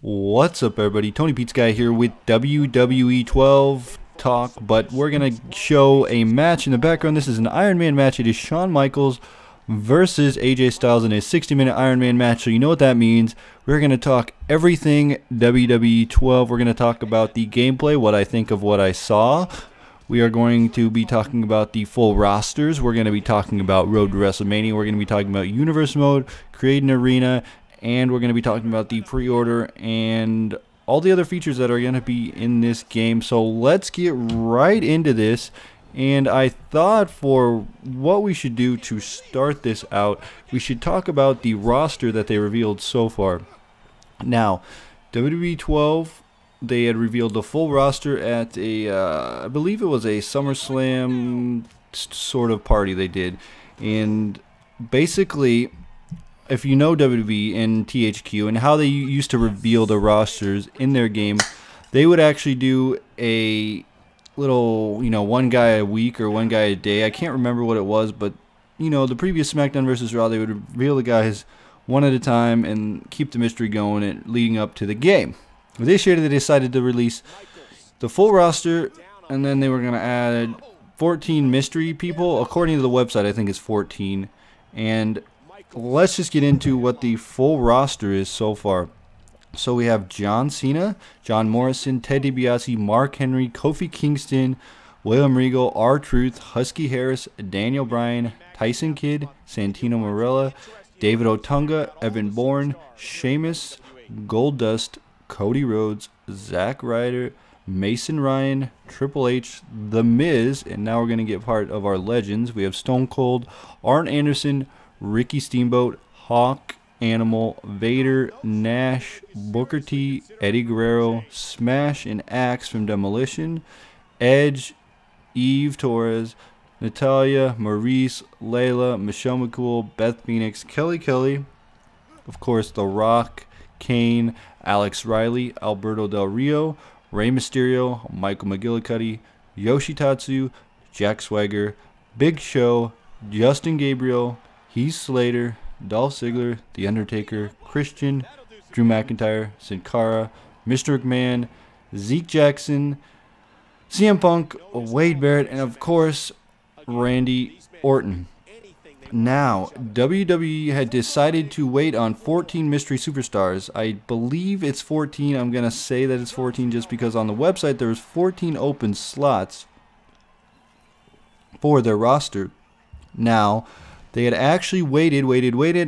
What's up, everybody? Tony Pete's Guy here with WWE 12 talk, but we're gonna show a match in the background. This is an Iron Man match. It is Shawn Michaels versus AJ Styles in a 60-minute Iron Man match. So you know what that means. We're gonna talk everything WWE 12. We're gonna talk about the gameplay, what I think of what I saw. We are going to be talking about the full rosters. We're going to be talking about Road to WrestleMania. We're going to be talking about Universe Mode, Create an Arena, and we're going to be talking about the pre-order and all the other features that are going to be in this game. So let's get right into this. And I thought for what we should do to start this out, we should talk about the roster that they revealed so far. Now, WWE 12... they had revealed the full roster at a, I believe it was a SummerSlam sort of party they did. And basically, if you know WWE and THQ and how they used to reveal the rosters in their game, they would actually do a little, one guy a week or one guy a day. I can't remember what it was, but, the previous SmackDown vs. Raw, they would reveal the guys one at a time and keep the mystery going and leading up to the game. This year they decided to release the full roster, and then they were going to add 14 mystery people. According to the website, I think it's 14. And let's just get into what the full roster is so far. So we have John Cena, John Morrison, Ted DiBiase, Mark Henry, Kofi Kingston, William Regal, R-Truth, Husky Harris, Daniel Bryan, Tyson Kidd, Santino Marella, David Otunga, Evan Bourne, Sheamus, Goldust, Cody Rhodes, Zack Ryder, Mason Ryan, Triple H, The Miz, and now we're going to get part of our legends. We have Stone Cold, Arn Anderson, Ricky Steamboat, Hawk, Animal, Vader, Nash, Booker T, Eddie Guerrero, Smash and Axe from Demolition, Edge, Eve Torres, Natalia, Maurice, Layla, Michelle McCool, Beth Phoenix, Kelly Kelly, of course, The Rock, Kane, Alex Riley, Alberto Del Rio, Rey Mysterio, Michael McGillicuddy, Yoshitatsu, Jack Swagger, Big Show, Justin Gabriel, Heath Slater, Dolph Ziggler, The Undertaker, Christian, Drew McIntyre, Sin Cara, Mr. McMahon, Zeke Jackson, CM Punk, Wade Barrett, and of course, Randy Orton. Now, WWE had decided to wait on 14 mystery superstars. I believe it's 14. I'm going to say that it's 14 just because on the website there was 14 open slots for their roster. Now, they had actually waited,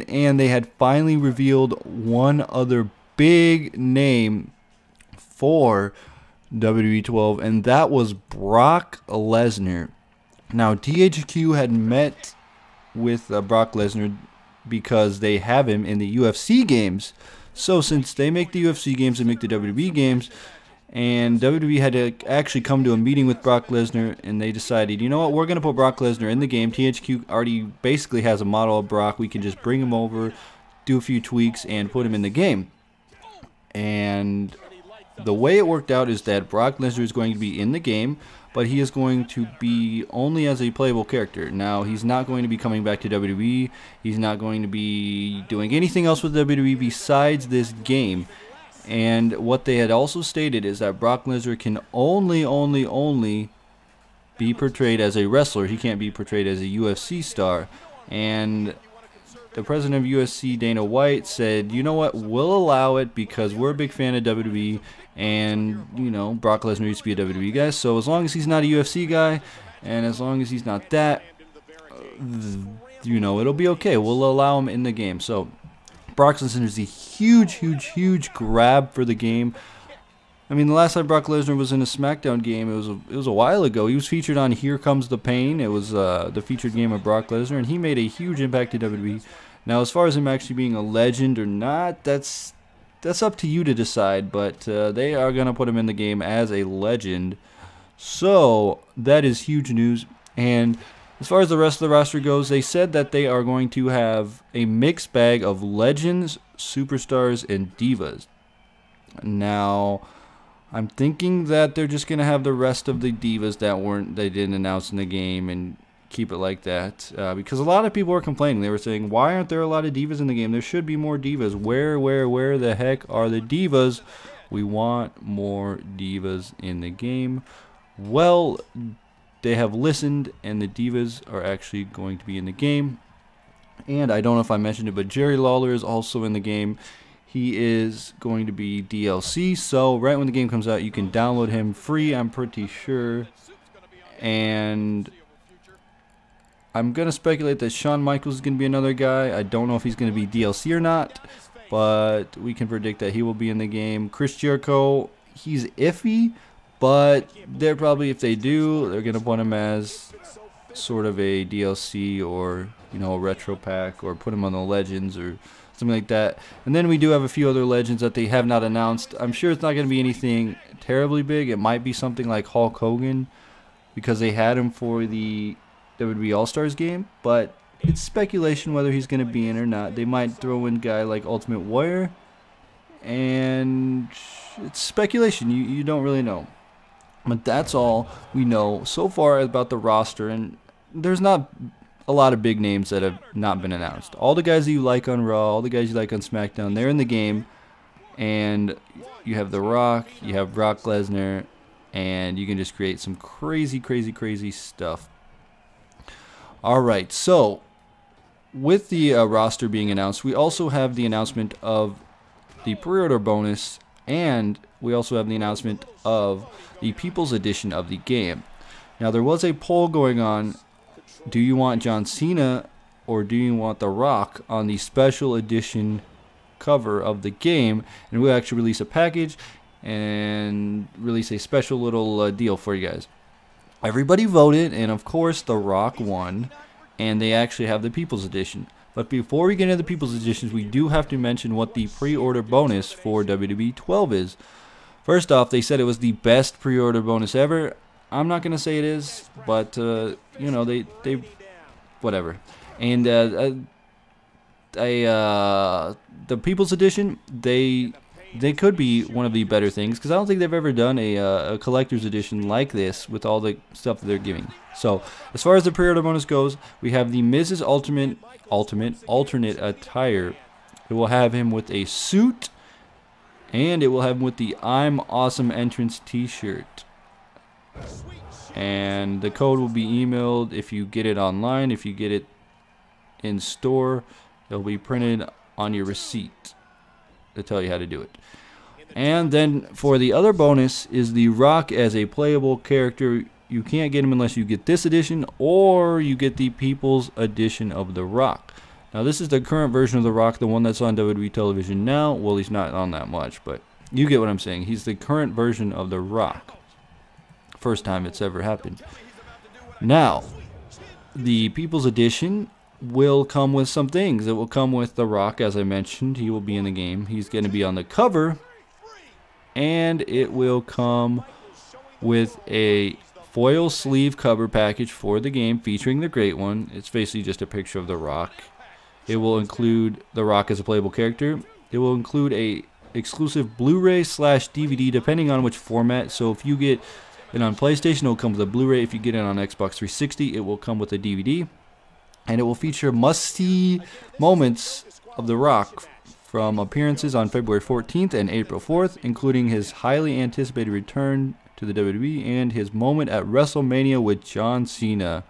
and they had finally revealed one other big name for WWE 12, and that was Brock Lesnar. Now, THQ had met with Brock Lesnar because they have him in the UFC games. So since they make the UFC games, they make the WWE games, and WWE had to actually come to a meeting with Brock Lesnar, and they decided, you know what, we're going to put Brock Lesnar in the game. THQ already basically has a model of Brock. We can just bring him over, do a few tweaks, and put him in the game. And the way it worked out is that Brock Lesnar is going to be in the game, but he is going to be only as a playable character. Now, he's not going to be coming back to WWE. He's not going to be doing anything else with WWE besides this game. And what they had also stated is that Brock Lesnar can only be portrayed as a wrestler. He can't be portrayed as a UFC star. And the president of UFC, Dana White, said, you know what, we'll allow it because we're a big fan of WWE, and, Brock Lesnar used to be a WWE guy, so as long as he's not a UFC guy, and as long as he's not that, it'll be okay. We'll allow him in the game. So, Brock Lesnar is a huge grab for the game. I mean, the last time Brock Lesnar was in a SmackDown game, it was a while ago. He was featured on Here Comes the Pain. It was the featured game of Brock Lesnar, and he made a huge impact to WWE. Now, as far as him actually being a legend or not, that's up to you to decide, but they are going to put him in the game as a legend. So, that is huge news. And as far as the rest of the roster goes, they said that they are going to have a mixed bag of legends, superstars, and divas. Now, I'm thinking that they're just going to have the rest of the divas that they didn't announce in the game, and keep it like that, because a lot of people were complaining. They were saying, why aren't there a lot of divas in the game? There should be more divas. Where the heck are the divas? We want more divas in the game. Well, they have listened, and the divas are actually going to be in the game. And I don't know if I mentioned it, but Jerry Lawler is also in the game. He is going to be DLC, so right when the game comes out, you can download him free, I'm pretty sure. And I'm going to speculate that Shawn Michaels is going to be another guy. I don't know if he's going to be DLC or not, but we can predict that he will be in the game. Chris Jericho, he's iffy, but they're probably, if they do, they're going to put him as sort of a DLC or, you know, a retro pack, or put him on the Legends or something like that. And then we do have a few other Legends that they have not announced. I'm sure it's not going to be anything terribly big. It might be something like Hulk Hogan, because they had him for the WWE All-Stars game, but it's speculation whether he's going to be in or not. They might throw in a guy like Ultimate Warrior, and it's speculation. You don't really know. But that's all we know so far about the roster, and there's not a lot of big names that have not been announced. All the guys that you like on Raw, all the guys you like on SmackDown, they're in the game. And you have The Rock, you have Brock Lesnar, and you can just create some crazy stuff. Alright, so with the roster being announced, we also have the announcement of the pre-order bonus, and we also have the announcement of the People's Edition of the game. Now, there was a poll going on. Do you want John Cena or do you want The Rock on the special edition cover of the game? And we'll actually release a package and release a special little deal for you guys. Everybody voted, and of course The Rock won, and they actually have the People's Edition. But before we get into the People's Editions, we do have to mention what the pre-order bonus for WWE 12 is. First off, they said it was the best pre-order bonus ever. I'm not going to say it is, but, you know, they whatever. And the People's Edition, they could be one of the better things, because I don't think they've ever done a collector's edition like this with all the stuff that they're giving. So, as far as the pre-order bonus goes, we have the Miz's alternate attire. It will have him with a suit, and it will have him with the I'm Awesome Entrance t-shirt. And the code will be emailed if you get it online. If you get it in store, it'll be printed on your receipt to tell you how to do it. And then for the other bonus is The Rock as a playable character. You can't get him unless you get this edition, or you get the People's Edition of The Rock. Now, this is the current version of The Rock, the one that's on WWE television now. Well, he's not on that much, but you get what I'm saying. He's the current version of The Rock. First time it's ever happened. Now, the People's Edition will come with some things. It will come with The Rock, as I mentioned. He will be in the game. He's going to be on the cover. And it will come with a foil sleeve cover package for the game featuring the Great One. It's basically just a picture of The Rock. It will include The Rock as a playable character. It will include a exclusive Blu-ray/DVD, depending on which format. So if you get it on PlayStation, it will come with a Blu-ray. If you get it on Xbox 360, it will come with a DVD. And it will feature must-see moments of The Rock from appearances on February 14th and April 4th, including his highly anticipated return to the WWE and his moment at Wrestlemania with John Cena,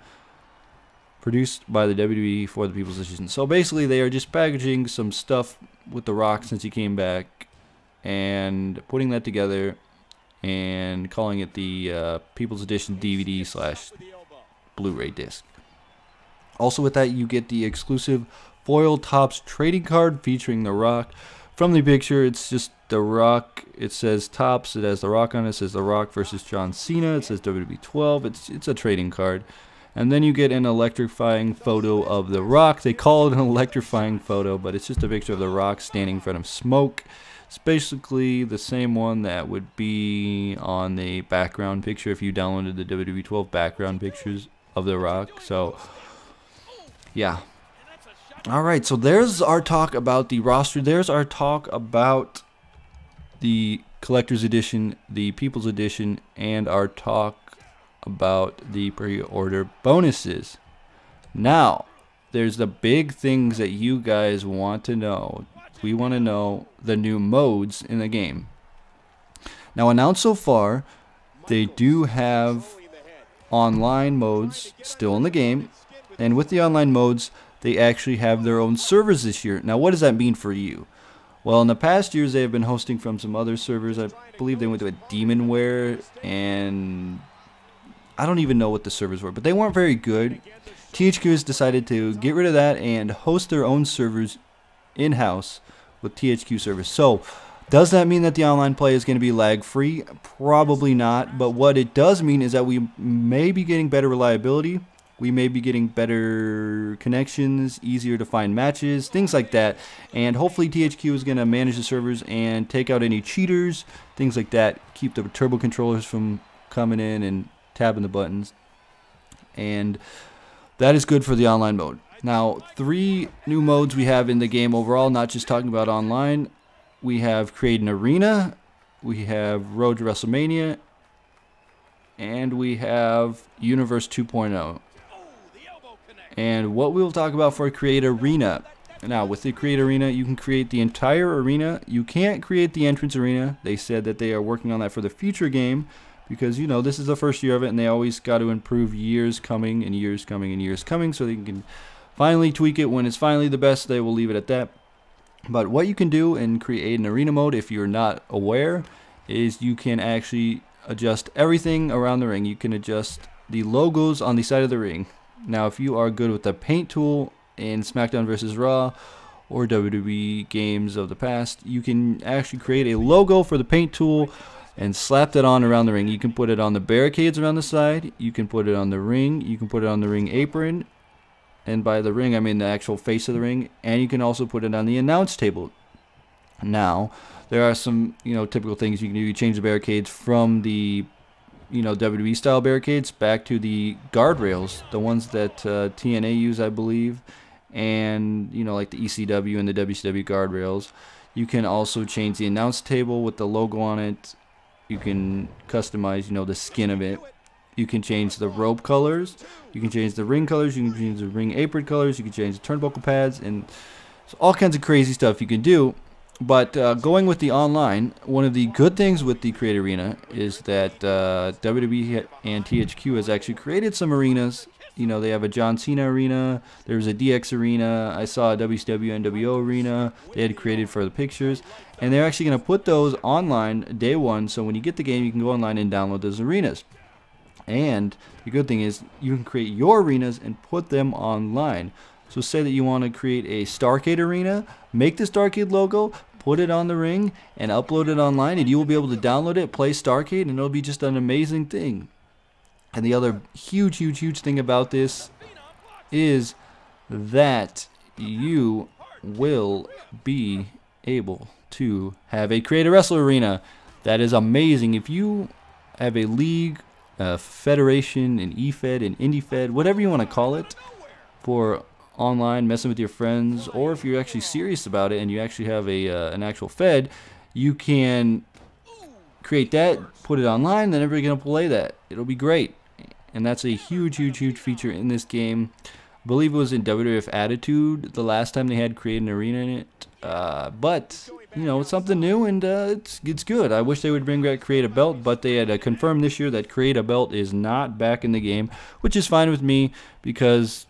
produced by the WWE for the People's Edition. So basically, they are just packaging some stuff with The Rock since he came back and putting that together and calling it the People's Edition DVD/Blu-ray disc. Also with that, you get the exclusive foil Topps trading card featuring The Rock. From the picture, it's just The Rock. It says Topps. It has The Rock on it. It says The Rock versus John Cena. It says WWE 12. It's a trading card. And then you get an electrifying photo of The Rock. They call it an electrifying photo, but it's just a picture of The Rock standing in front of smoke. It's basically the same one that would be on the background picture if you downloaded the WWE 12 background pictures of The Rock. So, yeah. Alright, so there's our talk about the roster. There's our talk about the Collector's Edition, the People's Edition, and our talk about the pre-order bonuses. Now, there's the big things that you guys want to know. We want to know the new modes in the game. Now, announced so far, they do have online modes still in the game. And with the online modes, they actually have their own servers this year. Now, what does that mean for you? Well, in the past years, they have been hosting from some other servers. I believe they went to a Demonware, and I don't even know what the servers were, but they weren't very good. THQ has decided to get rid of that and host their own servers in-house with THQ servers. So, does that mean that the online play is going to be lag-free? Probably not, but what it does mean is that we may be getting better reliability. We may be getting better connections, easier to find matches, things like that. And hopefully THQ is going to manage the servers and take out any cheaters, things like that. Keep the turbo controllers from coming in and tapping the buttons. And that is good for the online mode. Now, 3 new modes we have in the game overall, not just talking about online. We have Create an Arena, we have Road to Wrestlemania, and we have Universe 2.0. And what we'll talk about for Create Arena. Now, with the Create Arena, you can create the entire arena. You can't create the entrance arena. They said that they are working on that for the future game because, you know, this is the first year of it, and they always got to improve years coming and years coming and years coming so they can finally tweak it. When it's finally the best, they will leave it at that. But what you can do in Create an Arena mode, if you're not aware, is you can actually adjust everything around the ring. You can adjust the logos on the side of the ring. Now, if you are good with the paint tool in SmackDown vs. Raw or WWE games of the past, you can actually create a logo for the paint tool and slap that on around the ring. You can put it on the barricades around the side. You can put it on the ring. You can put it on the ring apron. And by the ring, I mean the actual face of the ring. And you can also put it on the announce table. Now, there are some, typical things you can do. You change the barricades from the WWE style barricades back to the guardrails, the ones that TNA use, I believe, and like the ECW and the WCW guardrails. You can also change the announce table with the logo on it. You can customize the skin of it. You can change the rope colors. You can change the ring colors. You can change the ring apron colors. You can change the turnbuckle pads, and all kinds of crazy stuff you can do. But going with the online, one of the good things with the Create Arena is that WWE and THQ has actually created some arenas. They have a John Cena arena. There's a DX arena. I saw a WCW NWO arena they had created for the pictures. And they're actually going to put those online day one. So when you get the game, you can go online and download those arenas. And the good thing is you can create your arenas and put them online. So say that you want to create a Starrcade arena, make the Starrcade logo, put it on the ring, and upload it online, and you will be able to download it, play Starrcade, and it'll be just an amazing thing. And the other huge thing about this is that you will be able to have a Create a Wrestler arena. That is amazing. If you have a league, a federation, an eFed, an IndieFed, whatever you want to call it, for online messing with your friends, or if you're actually serious about it and you actually have an actual Fed, you can create that, put it online, then everybody's gonna play that. It'll be great, and that's a huge feature in this game. I believe it was in WWF Attitude the last time they had Create an Arena in it, but it's something new, and it's good. I wish they would bring back Create a Belt, but they had confirmed this year that Create a Belt is not back in the game, which is fine with me because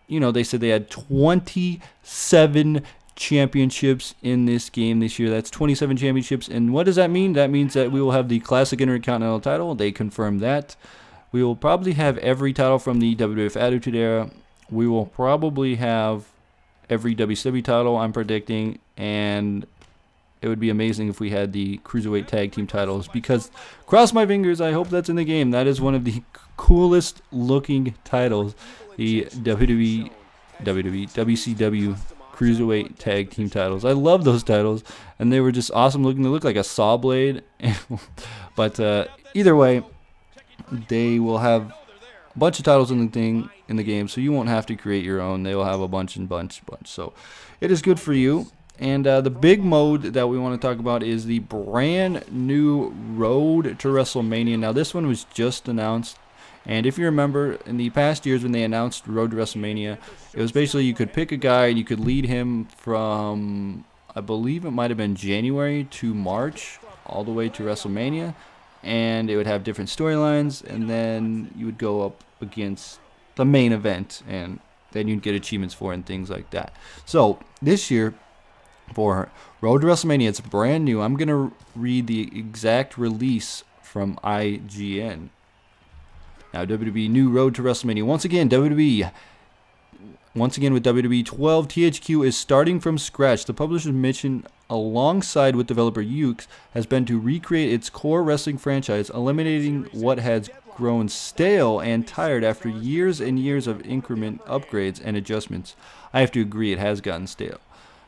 they said they had 27 championships in this game this year. That's 27 championships. And what does that mean? That means that we will have the Classic Intercontinental title. They confirmed that. We will probably have every title from the WWF Attitude Era. We will probably have every WCW title, I'm predicting. And it would be amazing if we had the Cruiserweight Tag Team titles, because, cross my fingers, I hope that's in the game. That is one of the coolest looking titles. The WCW Cruiserweight Tag Team titles. I love those titles, and they were just awesome looking. They look like a saw blade. But either way, they will have a bunch of titles in the game, so you won't have to create your own. They will have a bunch. So it is good for you. And the big mode that we want to talk about is the brand new Road to Wrestlemania. Now, this one was just announced. And if you remember, in the past years when they announced Road to WrestleMania, it was basically you could pick a guy and you could lead him from, I believe it might have been January to March, all the way to WrestleMania. And it would have different storylines, and then you would go up against the main event, and then you'd get achievements for it and things like that. So this year, for Road to WrestleMania, it's brand new. I'm going to read the exact release from IGN. Now, WWE new Road to WrestleMania. Once again, WWE. Once again with WWE 12, THQ is starting from scratch. The publisher's mission, alongside with developer Yuke's, has been to recreate its core wrestling franchise, eliminating what has grown stale and tired after years and years of increment upgrades and adjustments. I have to agree, it has gotten stale.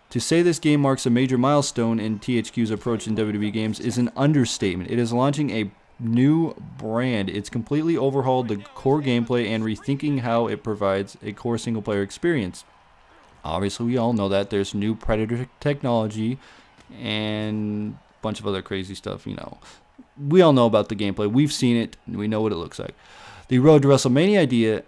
To say this game marks a major milestone in THQ's approach in WWE games is an understatement. It is launching a new brand. It's completely overhauled the core gameplay and rethinking how it provides a core single-player experience. Obviously, we all know that there's new Predator technology and a bunch of other crazy stuff, you know. We all know about the gameplay. We've seen it, and we know what it looks like. The Road to WrestleMania idea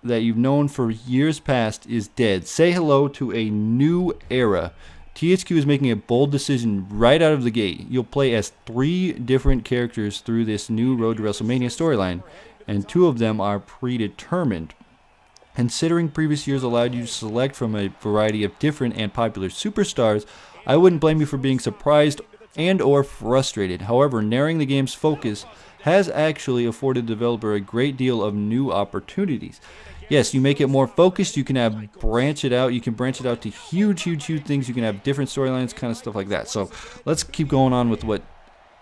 that you've known for years past is dead. Say hello to a new era. THQ is making a bold decision right out of the gate. You'll play as 3 different characters through this new Road to WrestleMania storyline, and 2 of them are predetermined. Considering previous years allowed you to select from a variety of different and popular superstars, I wouldn't blame you for being surprised and or frustrated. However, narrowing the game's focus has actually afforded the developer a great deal of new opportunities. Yes, you make it more focused, you can branch it out, you can branch it out to huge things, you can have different storylines, kind of stuff like that. So let's keep going on with what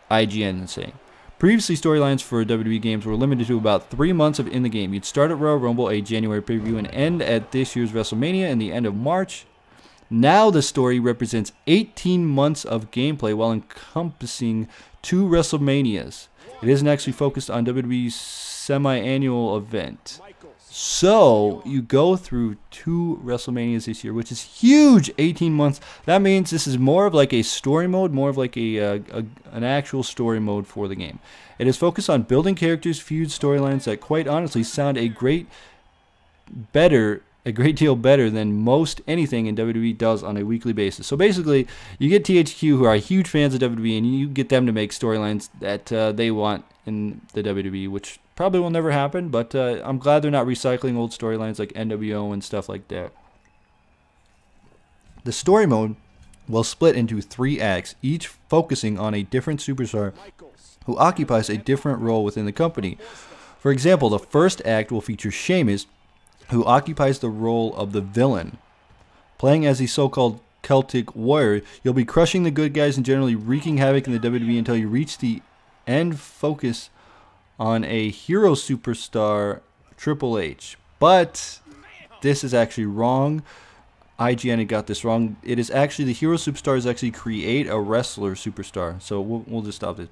IGN is saying. Previously, storylines for WWE games were limited to about 3 months of in the game. You'd start at Royal Rumble, a January preview, and end at this year's WrestleMania in the end of March. Now the story represents 18 months of gameplay while encompassing 2 WrestleManias. It isn't actually focused on WWE's semi-annual event. So you go through 2 WrestleManias this year, which is huge. 18 months. That means this is more of like a story mode, more of like an actual story mode for the game. It is focused on building characters, feuds, storylines that quite honestly sound a great deal better than most anything in WWE does on a weekly basis. So basically, you get THQ, who are huge fans of WWE, and you get them to make storylines that they want in the WWE, which probably will never happen, but I'm glad they're not recycling old storylines like NWO and stuff like that. The story mode will split into 3 acts, each focusing on a different superstar who occupies a different role within the company. For example, the first act will feature Sheamus, who occupies the role of the villain. Playing as the so-called Celtic warrior, you'll be crushing the good guys and generally wreaking havoc in the WWE until you reach the end focus on a hero superstar, Triple H. But this is actually wrong. IGN got this wrong. It is actually the hero superstars actually create a wrestler superstar. So we'll just stop this.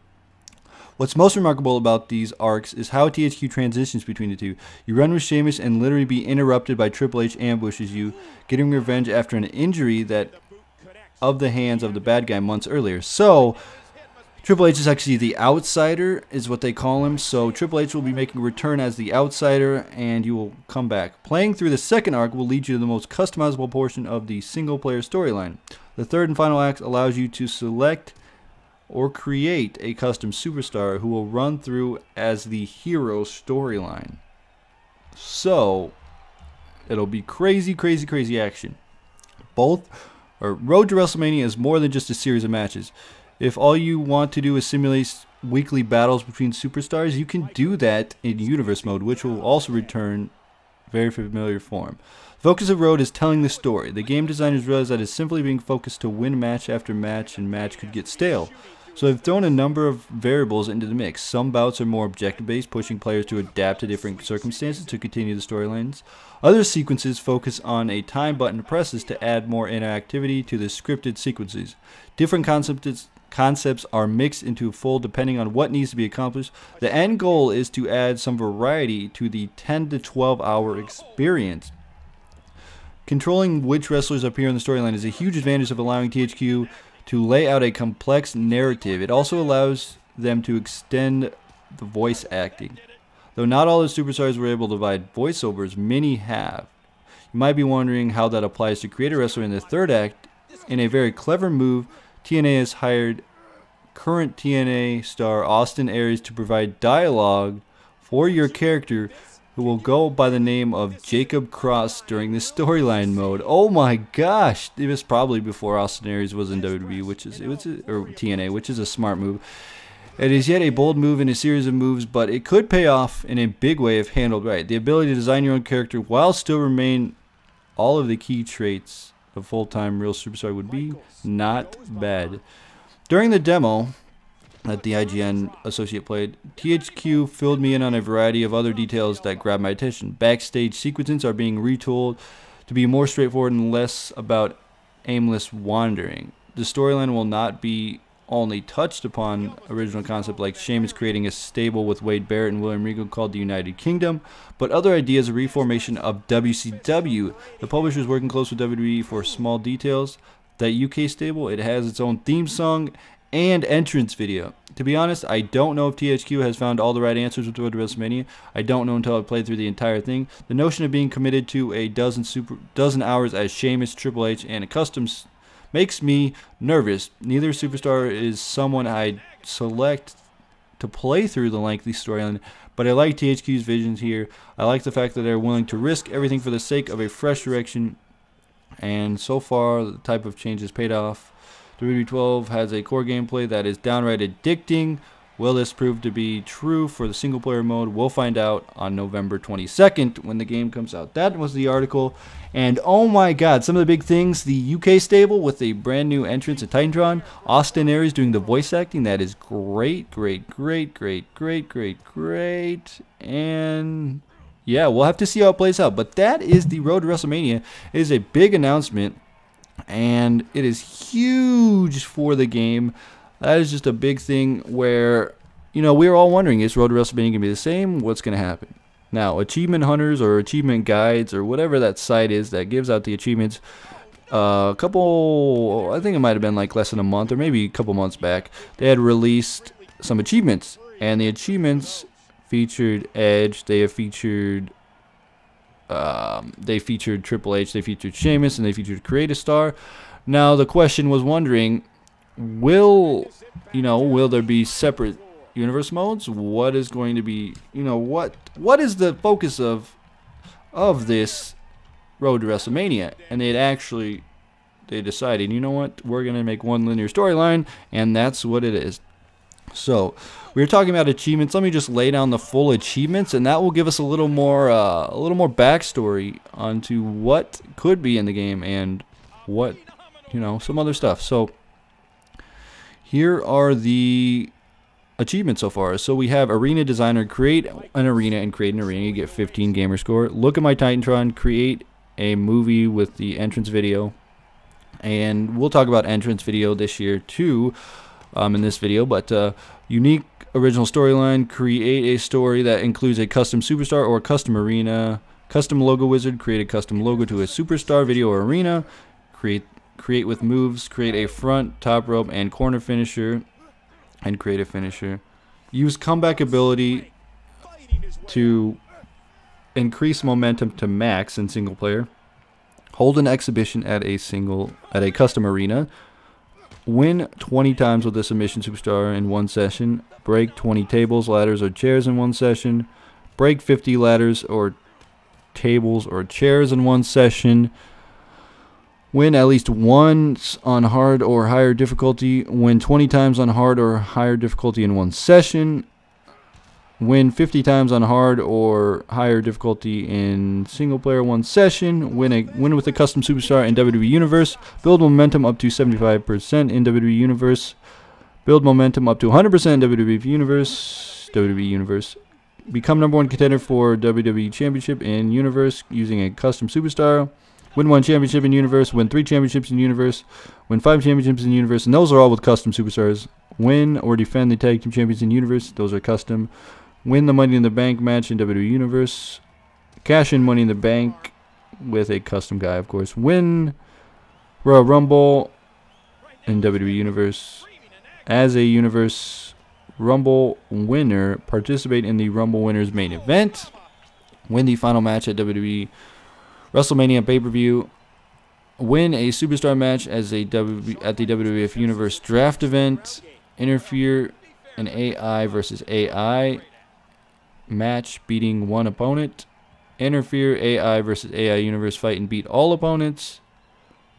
What's most remarkable about these arcs is how THQ transitions between the 2. You run with Sheamus and literally be interrupted by Triple H ambushes you, getting revenge after an injury that of the hands of the bad guy months earlier. So Triple H is actually the outsider, is what they call him. So Triple H will be making a return as the outsider, and you will come back. Playing through the second arc will lead you to the most customizable portion of the single-player storyline. The third and final act allows you to select or create a custom superstar who will run through as the hero storyline. So it'll be crazy action. Road to WrestleMania is more than just a series of matches. If all you want to do is simulate weekly battles between superstars, you can do that in Universe mode, which will also return very familiar form. The focus of Road is telling the story. The game designers realize that it's simply being focused to win match after match, and match could get stale. So they've thrown a number of variables into the mix. Some bouts are more objective-based, pushing players to adapt to different circumstances to continue the storylines. Other sequences focus on a time button presses to add more interactivity to the scripted sequences. Different concepts are mixed into full depending on what needs to be accomplished. The end goal is to add some variety to the 10 to 12 hour experience. Controlling which wrestlers appear in the storyline is a huge advantage of allowing THQ to lay out a complex narrative. It also allows them to extend the voice acting. Though not all the superstars were able to provide voiceovers, many have. You might be wondering how that applies to create a wrestler in the third act. In a very clever move, TNA has hired current TNA star Austin Aries to provide dialogue for your character, who will go by the name of Jacob Cross during the storyline mode. Oh my gosh! It was probably before Austin Aries was in WWE, or TNA, which is a smart move. It is yet a bold move in a series of moves, but it could pay off in a big way if handled right. The ability to design your own character while still remain all of the key traits of full-time real superstar would be not bad. During the demo that the IGN associate played, THQ filled me in on a variety of other details that grabbed my attention. Backstage sequences are being retooled to be more straightforward and less about aimless wandering. The storyline will not be only touched upon original concept like Sheamus creating a stable with Wade Barrett and William Regal called the United Kingdom, but other ideas of reformation of WCW. The publisher is working close with WWE for small details. That UK stable, it has its own theme song and entrance video. To be honest, I don't know if THQ has found all the right answers with Wrestlemania. I don't know until I played through the entire thing. The notion of being committed to a dozen hours as Sheamus, Triple H, and a customs makes me nervous. Neither superstar is someone I'd select to play through the lengthy storyline, but I like THQ's visions here. I like the fact that they're willing to risk everything for the sake of a fresh direction, and so far the type of change has paid off. WWE 12 has a core gameplay that is downright addicting. Will this prove to be true for the single player mode? We'll find out on November 22nd when the game comes out. That was the article. And oh my god, some of the big things. The UK stable with a brand new entrance at Titantron. Austin Aries doing the voice acting. That is great, great, great, great, great, great, great. And yeah, we'll have to see how it plays out. But that is the road to WrestleMania. It is a big announcement, and it is huge for the game. That is just a big thing where, you know, we were all wondering, is Road to WrestleMania going to be the same? What's going to happen? Now, achievement hunters or achievement guides or whatever that site is that gives out the achievements, I think it might have been like less than a month or maybe a couple months back, they had released some achievements. And the achievements featured Edge, they featured Triple H, they featured Sheamus, and they featured Create a Star. Now, the question was wondering, will there be separate universe modes? What is going to be, what is the focus of this Road to WrestleMania? And they decided, you know what, we're going to make one linear storyline, and that's what it is. So, we were talking about achievements. Let me just lay down the full achievements, and that will give us a little more backstory onto what could be in the game and what, some other stuff. So, here are the achievements so far. So we have Arena Designer, create an arena and create an arena. You get 15 gamer score. Look at my Titantron, create a movie with the entrance video. And we'll talk about entrance video this year too in this video. But unique original storyline, create a story that includes a custom superstar or custom arena. Custom logo wizard, create a custom logo to a superstar video or arena. Create with moves, create a front, top rope, and corner finisher, and create a finisher. Use comeback ability to increase momentum to max in single player. Hold an exhibition at a custom arena. Win 20 times with a submission superstar in one session. Break 20 tables, ladders, or chairs in one session. Break 50 ladders or tables or chairs in one session. Win at least once on hard or higher difficulty. Win 20 times on hard or higher difficulty in one session. Win 50 times on hard or higher difficulty in single player one session. Win with a custom superstar in WWE Universe. Build momentum up to 75% in WWE Universe. Build momentum up to 100% in WWE Universe. WWE Universe. Become #1 contender for WWE Championship in Universe using a custom superstar. Win 1 championship in Universe. Win 3 championships in Universe. Win 5 championships in Universe. And those are all with custom superstars. Win or defend the Tag Team Champions in Universe. Those are custom. Win the Money in the Bank match in WWE Universe. Cash in Money in the Bank with a custom guy, of course. Win Royal Rumble in WWE Universe. As a Universe Rumble winner participate in the Rumble winners main event. Win the final match at WWE WrestleMania pay-per-view. Win a superstar match as at the WWF Universe Draft event. Interfere an AI versus AI match, beating one opponent. Interfere AI versus AI Universe fight and beat all opponents.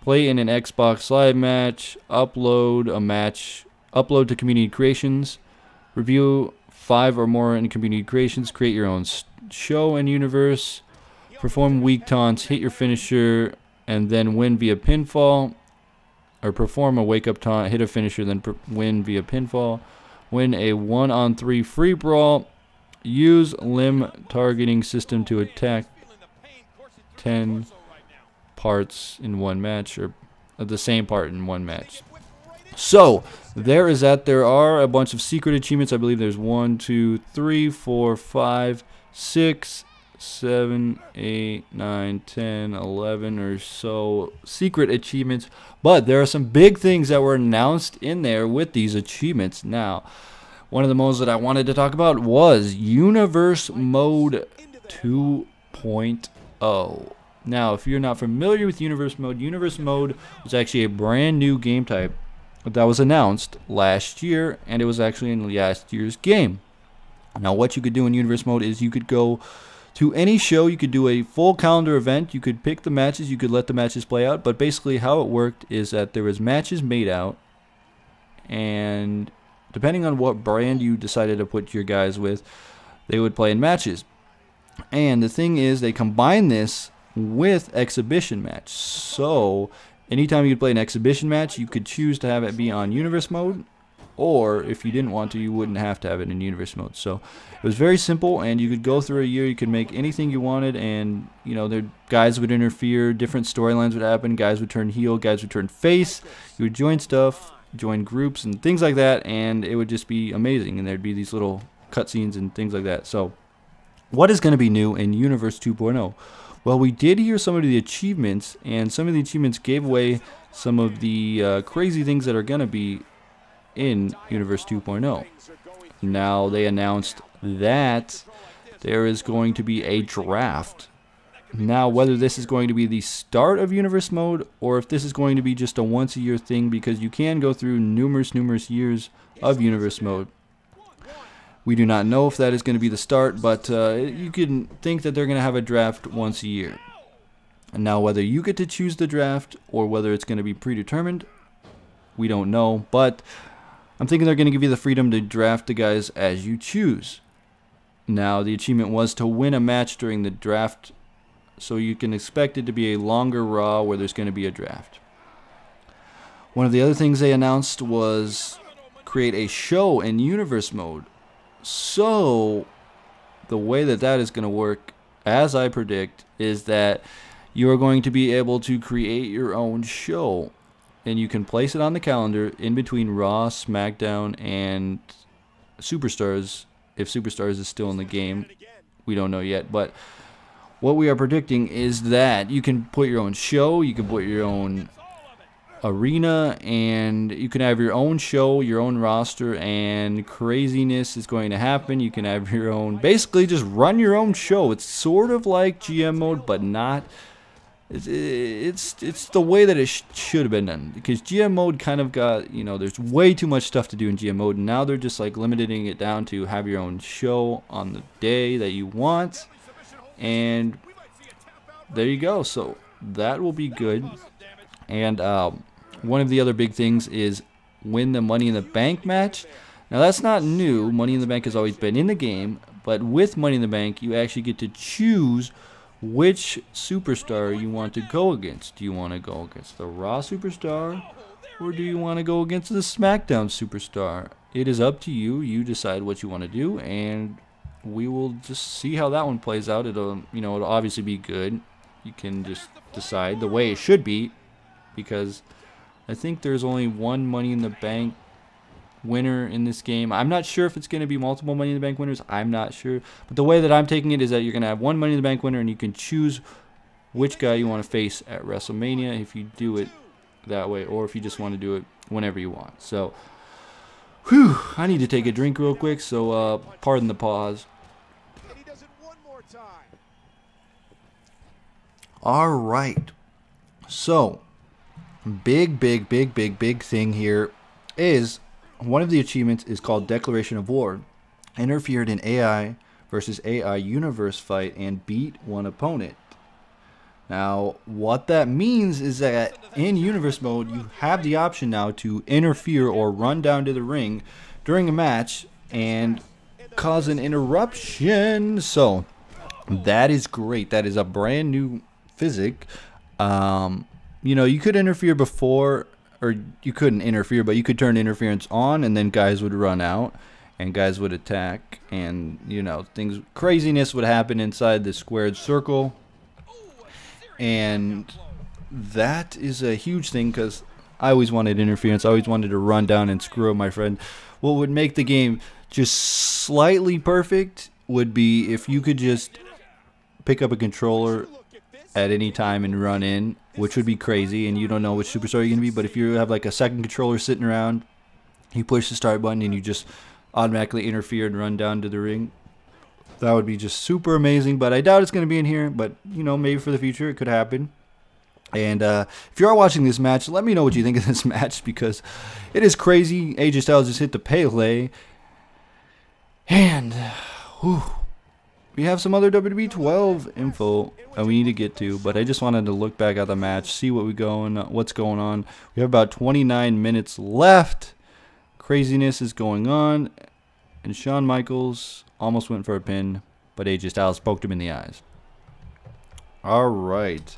Play in an Xbox Live match. Upload to Community Creations. Review 5 or more in Community Creations. Create your own show and universe. Perform weak taunts. Hit your finisher and then win via pinfall. Or perform a wake up taunt. Hit a finisher then win via pinfall. Win a 1-on-3 free brawl. Use limb targeting system to attack 10 parts in one match, or the same part in one match. So there is that. There are a bunch of secret achievements. I believe there's 1, 2, 3, 4, 5, 6, 7, 8, 9, 10, 11 or so secret achievements. But there are some big things that were announced in there with these achievements. Now, one of the modes that I wanted to talk about was Universe Mode 2.0. Now, if you're not familiar with Universe Mode was actually a brand new game type that was announced last year, and it was actually in last year's game. Now, what you could do in Universe Mode is you could go to any show, you could do a full calendar event, you could pick the matches, you could let the matches play out, but basically how it worked is that there was matches made out, and depending on what brand you decided to put your guys with, they would play in matches. And the thing is, they combine this with exhibition match. So anytime you could play an exhibition match, you could choose to have it be on Universe Mode, or if you didn't want to, you wouldn't have to have it in Universe Mode. So it was very simple, and you could go through a year, you could make anything you wanted, and you know, the guys would interfere, different storylines would happen, guys would turn heel, guys would turn face, you would join stuff, join groups and things like that, and it would just be amazing, and there'd be these little cutscenes and things like that. So what is going to be new in Universe 2.0? Well, we did hear some of the achievements, and some of the achievements gave away some of the crazy things that are going to be in Universe 2.0. Now, they announced that there is going to be a draft. Now, whether this is going to be the start of Universe Mode, or if this is going to be just a once-a-year thing, because you can go through numerous years of Universe Mode. We do not know if that is going to be the start, but you can think that they're going to have a draft once a year. And now, whether you get to choose the draft, or whether it's going to be predetermined, we don't know. But I'm thinking they're going to give you the freedom to draft the guys as you choose. Now, the achievement was to win a match during the draft, so you can expect it to be a longer Raw where there's going to be a draft. One of the other things they announced was create a show in Universe Mode. So the way that that is going to work, as I predict, is that you are going to be able to create your own show, and you can place it on the calendar in between Raw, SmackDown, and Superstars. If Superstars is still in the game, we don't know yet, but what we are predicting is that you can put your own show, you can put your own arena, and you can have your own show, your own roster, and craziness is going to happen. You can have your own, basically just run your own show. It's sort of like GM mode, but not. It's the way that it should have been done, because GM mode kind of got, you know, there's way too much stuff to do in GM mode, and now they're just like limiting it down to have your own show on the day that you want. And there you go. So that will be good. And one of the other big things is win the Money in the Bank match. Now, that's not new. Money in the Bank has always been in the game. But with Money in the Bank, you actually get to choose which superstar you want to go against. Do you want to go against the Raw superstar, or do you want to go against the SmackDown superstar? It is up to you. You decide what you want to do, and we will just see how that one plays out. It'll obviously be good. You can just decide the way it should be, because I think there's only one Money in the Bank winner in this game. I'm not sure if it's going to be multiple Money in the Bank winners. I'm not sure. But the way that I'm taking it is that you're going to have one Money in the Bank winner, and you can choose which guy you want to face at WrestleMania if you do it that way, or if you just want to do it whenever you want. So Whew, I need to take a drink real quick, so pardon the pause. All right. So, big thing here is one of the achievements is called Declaration of War. Interfered in AI versus AI universe fight and beat one opponent. Now, what that means is that in universe mode, you have the option now to interfere or run down to the ring during a match and cause an interruption. So, that is great. That is a brand new physic. You know, you could interfere before, or you couldn't interfere, but you could turn interference on, and then guys would run out, and guys would attack, and, you know, craziness would happen inside the squared circle. And that is a huge thing, because I always wanted interference. I always wanted to run down and screw up my friend. What would make the game just slightly perfect would be if you could just pick up a controller at any time and run in, which would be crazy, and you don't know which superstar you're going to be. But if you have like a second controller sitting around, you push the start button and you just automatically interfere and run down to the ring, that would be just super amazing. But I doubt it's going to be in here, but you know, maybe for the future it could happen. And if you are watching this match, let me know what you think of this match, because it is crazy. AJ Styles just hit the Pele, and whew, we have some other WWE 12 info that we need to get to, but I just wanted to look back at the match, see what's going on. We have about 29 minutes left. Craziness is going on, and Shawn Michaels almost went for a pin, but AJ Styles poked him in the eyes. All right.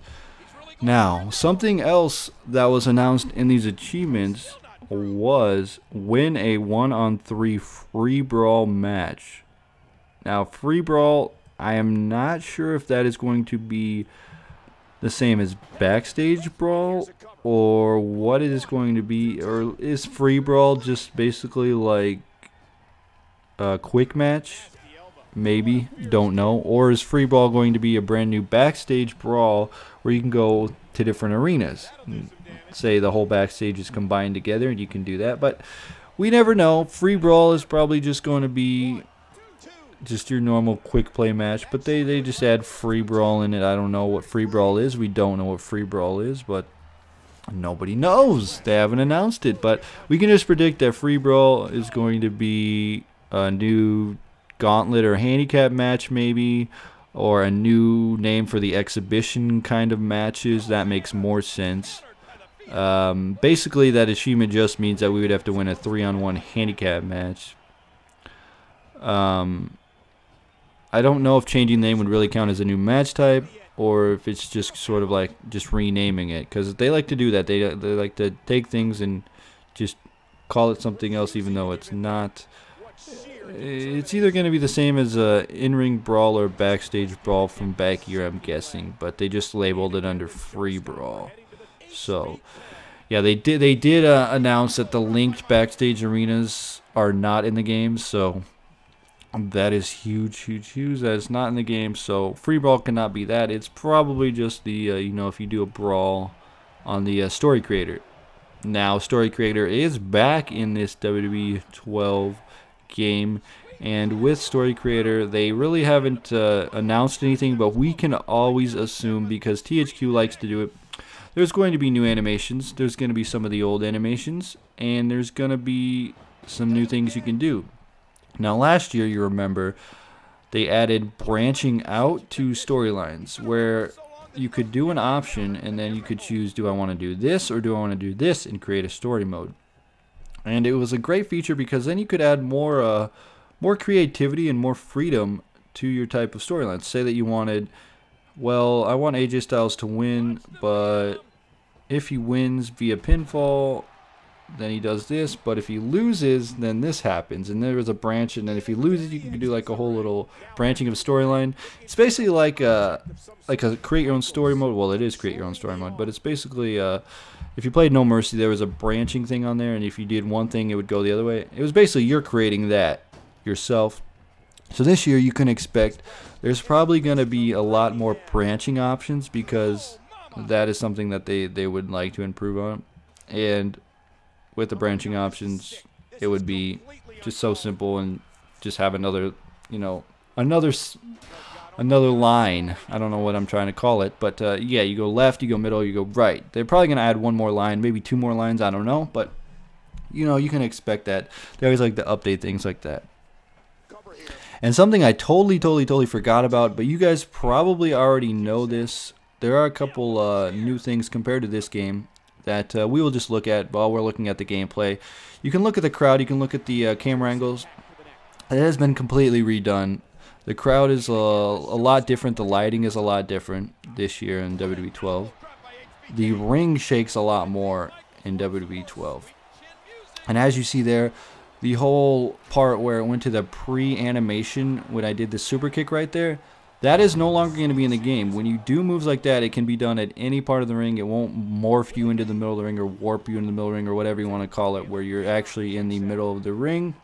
Now, something else that was announced in these achievements was win a 1-on-3 free brawl match. Now, free brawl, I am not sure if that is going to be the same as backstage brawl, or what it is going to be. Or is free brawl just basically like a quick match? Maybe, don't know. Or is free brawl going to be a brand new backstage brawl where you can go to different arenas? Say the whole backstage is combined together and you can do that, but we never know. Free brawl is probably just going to be just your normal quick play match, but they just add free brawl in it. I don't know what free brawl is. We don't know what free brawl is, but nobody knows. They haven't announced it, but we can just predict that free brawl is going to be a new gauntlet or handicap match, maybe, or a new name for the exhibition kind of matches. That makes more sense. Basically, that achievement just means that we would have to win a 3-on-1 handicap match. I don't know if changing the name would really count as a new match type, or if it's just sort of like just renaming it, because they like to do that. They like to take things and just call it something else, even though it's not. It's either going to be the same as a in-ring brawl or backstage brawl from back here, I'm guessing, but they just labeled it under free brawl. So, yeah, they did announce that the linked backstage arenas are not in the game, so that is huge. That is not in the game, so free brawl cannot be that. It's probably just the you know, if you do a brawl on the story creator. Now, story creator is back in this WWE 12 game, and with story creator they really haven't announced anything, but we can always assume, because THQ likes to do it, there's going to be new animations, there's going to be some of the old animations, and there's going to be some new things you can do. Now, last year, you remember, they added branching out to storylines, where you could do an option and then you could choose, do I want to do this or do I want to do this, and create a story mode. And it was a great feature, because then you could add more creativity and more freedom to your type of storylines. Say that you wanted, well, I want AJ Styles to win, but if he wins via pinfall, then he does this, but if he loses, then this happens, and there was a branch, and then if he loses, you can do like a whole little branching of a storyline. It's basically like a create your own story mode. Well, it is create your own story mode, but it's basically if you played No Mercy, there was a branching thing on there, and if you did one thing, it would go the other way. It was basically you're creating that yourself. So this year, you can expect there's probably going to be a lot more branching options, because that is something that they would like to improve on. And with the branching options, it would be just so simple and just have another, you know, another line. I don't know what I'm trying to call it, but yeah, you go left, you go middle, you go right. They're probably going to add one more line, maybe two more lines, I don't know, but you know, you can expect that. They always like to update things like that. And something I totally forgot about, but you guys probably already know this. There are a couple new things compared to this game that we will just look at while we're looking at the gameplay. You can look at the crowd, you can look at the camera angles. It has been completely redone. The crowd is a lot different, the lighting is a lot different this year in WWE 12. The ring shakes a lot more in WWE 12. And as you see there, the whole part where it went to the pre-animation when I did the super kick right there, that is no longer going to be in the game. When you do moves like that, it can be done at any part of the ring. It won't morph you into the middle of the ring or warp you into the middle of the ring or whatever you want to call it, where you're actually in the middle of the ring.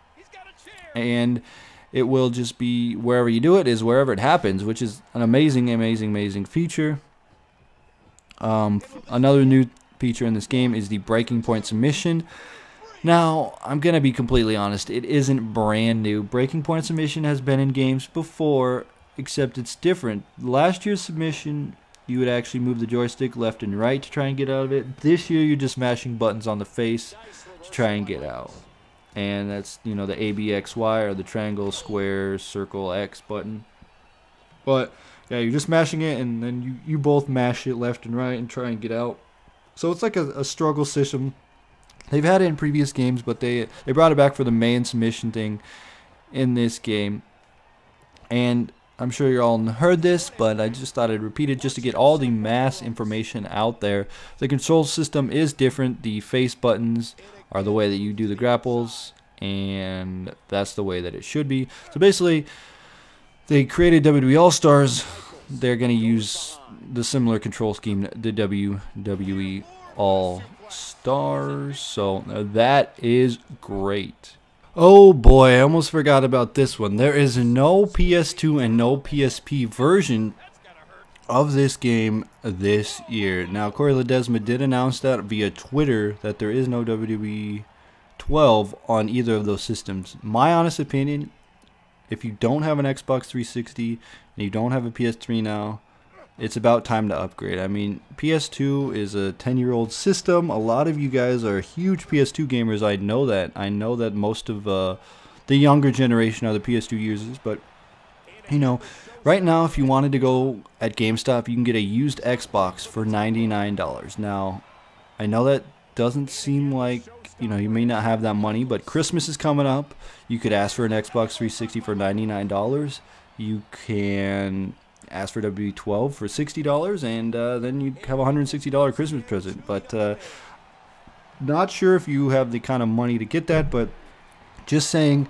And it will just be wherever you do it is wherever it happens, which is an amazing feature. Another new feature in this game is the breaking point submission. Now, I'm going to be completely honest, it isn't brand new. Breaking point submission has been in games before, except it's different. Last year's submission, you would actually move the joystick left and right to try and get out of it. This year, you're just mashing buttons on the face to try and get out. And that's, you know, the A, B, X, Y, or the triangle, square, circle, X button. But, yeah, you're just mashing it, and then you both mash it left and right and try and get out. So it's like a struggle system. They've had it in previous games, but they brought it back for the main submission thing in this game. And I'm sure you all heard this, but I just thought I'd repeat it just to get all the mass information out there. The control system is different. The face buttons are the way that you do the grapples, and that's the way that it should be. So basically, they created WWE All-Stars. They're going to use the similar control scheme, the WWE All-Stars. So that is great. Oh boy, I almost forgot about this one. There is no PS2 and no PSP version of this game this year. Now, Corey Ledesma did announce that via Twitter that there is no WWE 12 on either of those systems. My honest opinion, if you don't have an Xbox 360 and you don't have a PS3 now, it's about time to upgrade. I mean, PS2 is a 10-year-old system. A lot of you guys are huge PS2 gamers. I know that. I know that most of the younger generation are the PS2 users. But, you know, right now, if you wanted to go at GameStop, you can get a used Xbox for $99. Now, I know that doesn't seem like, you know, you may not have that money, but Christmas is coming up. You could ask for an Xbox 360 for $99. You can ask for W12 for $60, and then you'd have a $160 Christmas present. But not sure if you have the kind of money to get that, but just saying,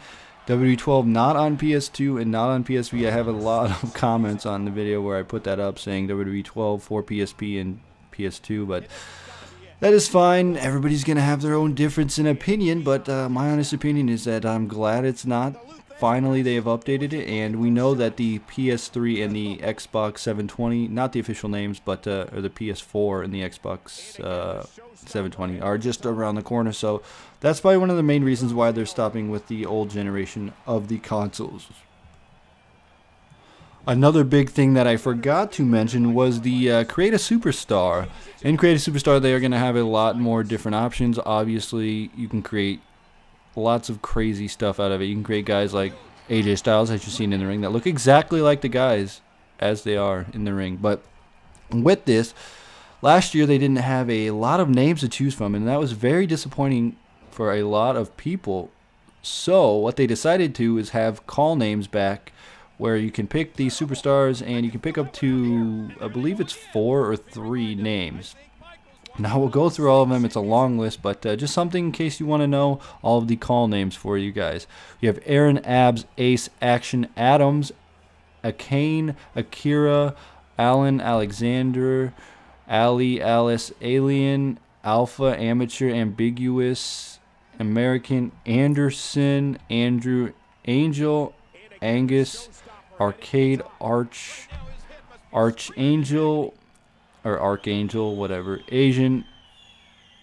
W12 not on PS2 and not on PSP. I have a lot of comments on the video where I put that up saying WWE12 for PSP and PS2, but that is fine. Everybody's going to have their own difference in opinion, but my honest opinion is that I'm glad it's not. Finally, they have updated it, and we know that the PS3 and the Xbox 720, not the official names, but or the PS4 and the Xbox 720 are just around the corner. So that's probably one of the main reasons why they're stopping with the old generation of the consoles. Another big thing that I forgot to mention was the Create a Superstar. In Create a Superstar, they are going to have a lot more different options. Obviously, you can create lots of crazy stuff out of it. You can create guys like AJ Styles, as you've seen in the ring, that look exactly like the guys as they are in the ring. But with this, last year they didn't have a lot of names to choose from, and that was very disappointing for a lot of people. So what they decided to is have call names back, where you can pick these superstars and you can pick up to, I believe it's 4 or 3 names. Now we'll go through all of them. It's a long list, but just something in case you want to know all of the call names for you guys. You have Aaron, Abs, Ace, Action, Adams, Akane, Akira, Alan, Alexander, Ali, Alice, Alien, Alpha, Amateur, Ambiguous, American, Anderson, Andrew, Angel, Angus, Arcade, Archangel, or Archangel, whatever, Asian,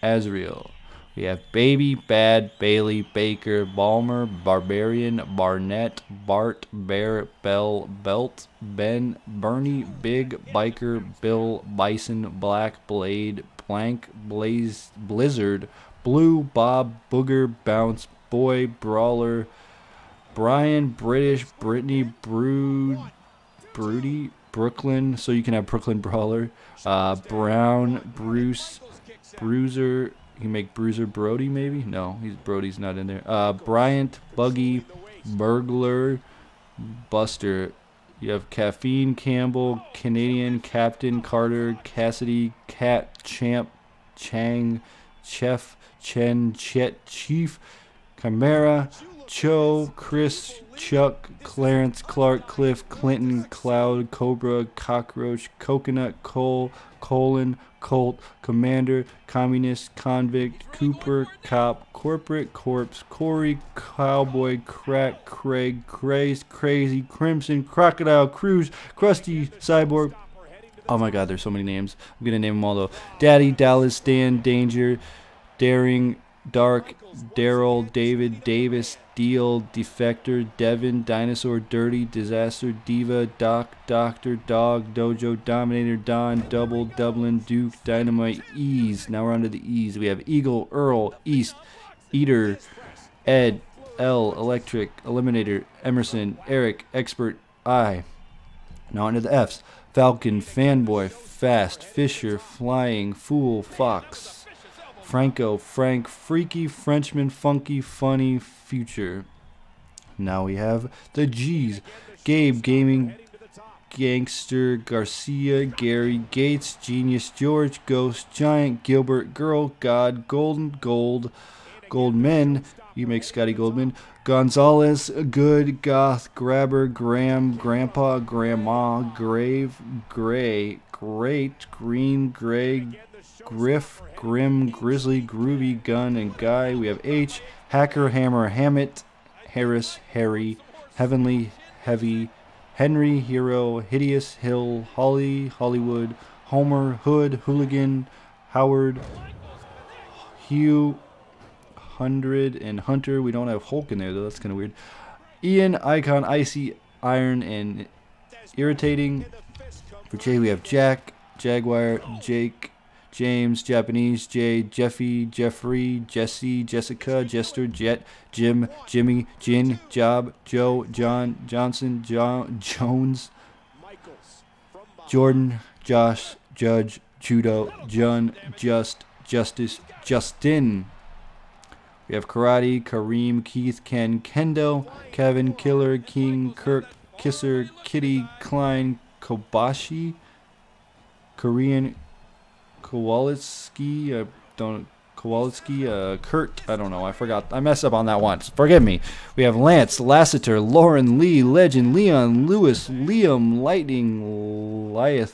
Azrael, We have Baby, Bad, Bailey, Baker, Balmer, Barbarian, Barnett, Bart, Bear, Bell, Belt, Ben, Bernie, Big, Biker, Bill, Bison, Black, Blade, Blank, Blaze, Blizzard, Blue, Bob, Booger, Bounce, Boy, Brawler, Brian, British, Brittany, Broody, Brooklyn, so you can have Brooklyn Brawler, Brown, Bruce, Bruiser. You can make Bruiser Brody, maybe? No, Brody's not in there. Bryant, Buggy, Burglar, Buster. You have Caffeine, Campbell, Canadian, Captain, Carter, Cassidy, Cat, Champ, Chang, Chef, Chen, Chet, Chief, Chimera, Cho, Chris, Chuck, Clarence, Clark, Cliff, Clinton, Cloud, Cobra, Cockroach, Coconut, Cole, Colin, Colt, Commander, Communist, Convict, Cooper, Cop, Corporate, Corpse, Corey, Cowboy, Crack, Craig, Craze, Crazy, Crimson, Crocodile, Cruz, Krusty, Cyborg. Oh my god, there's so many names. I'm gonna name them all though. Daddy, Dallas, Dan, Danger, Daring, Dark, Daryl, David, Davis, Deal, Defector, Devin, Dinosaur, Dirty, Disaster, Diva, Doc, Doctor, Dog, Dojo, Dominator, Don, Double, Dublin, Duke, Dynamite, Ease. Now we're on to the E's. We have Eagle, Earl, East, Eater, Ed, L, Electric, Eliminator, Emerson, Eric, Expert, I. Now on to the F's. Falcon, Fanboy, Fast, Fisher, Flying, Fool, Fox, Franco, Frank, Freaky, Frenchman, Funky, Funny, Future. Now we have the G's. Gabe, Gaming, Gangster, Garcia, Gary, Gates, Genius, George, Ghost, Giant, Gilbert, Girl, God, Golden, Gold, Goldman. You make Scotty Goldman. Gonzalez, Good, Goth, Grabber, Graham, Grandpa, Grandma, Grave, Gray, Great, Green, Greg, Griff, Grim, Grizzly, Groovy, Gun, and Guy. We have H, Hacker, Hammer, Hammett, Harris, Harry, Heavenly, Heavy, Henry, Hero, Hideous, Hill, Holly, Hollywood, Homer, Hood, Hooligan, Howard, Hugh, 100, and Hunter. We don't have Hulk in there though, that's kind of weird. Ian, Icon, Icy, Iron, and Irritating. For Jay we have Jack, Jaguar, Jake, James, Japanese, Jay, Jeffy, Jeffrey, Jesse, Jessica, Jester, Jet, Jim, Jimmy, Jin, Job, Joe, John, Johnson, Jones, Jordan, Josh, Judge, Judo, Jun, Just, Justice, Justin. We have Karate, Kareem, Keith, Ken, Kendo, Kevin, Killer, King, Kirk, Kisser, Kitty, Klein, Kobashi, Korean, Kowalski, Kurt, I don't know, I forgot, I messed up on that once, forgive me. We have Lance, Lassiter, Lauren, Lee, Legend, Leon, Lewis, Liam, Lightning, Lyeth,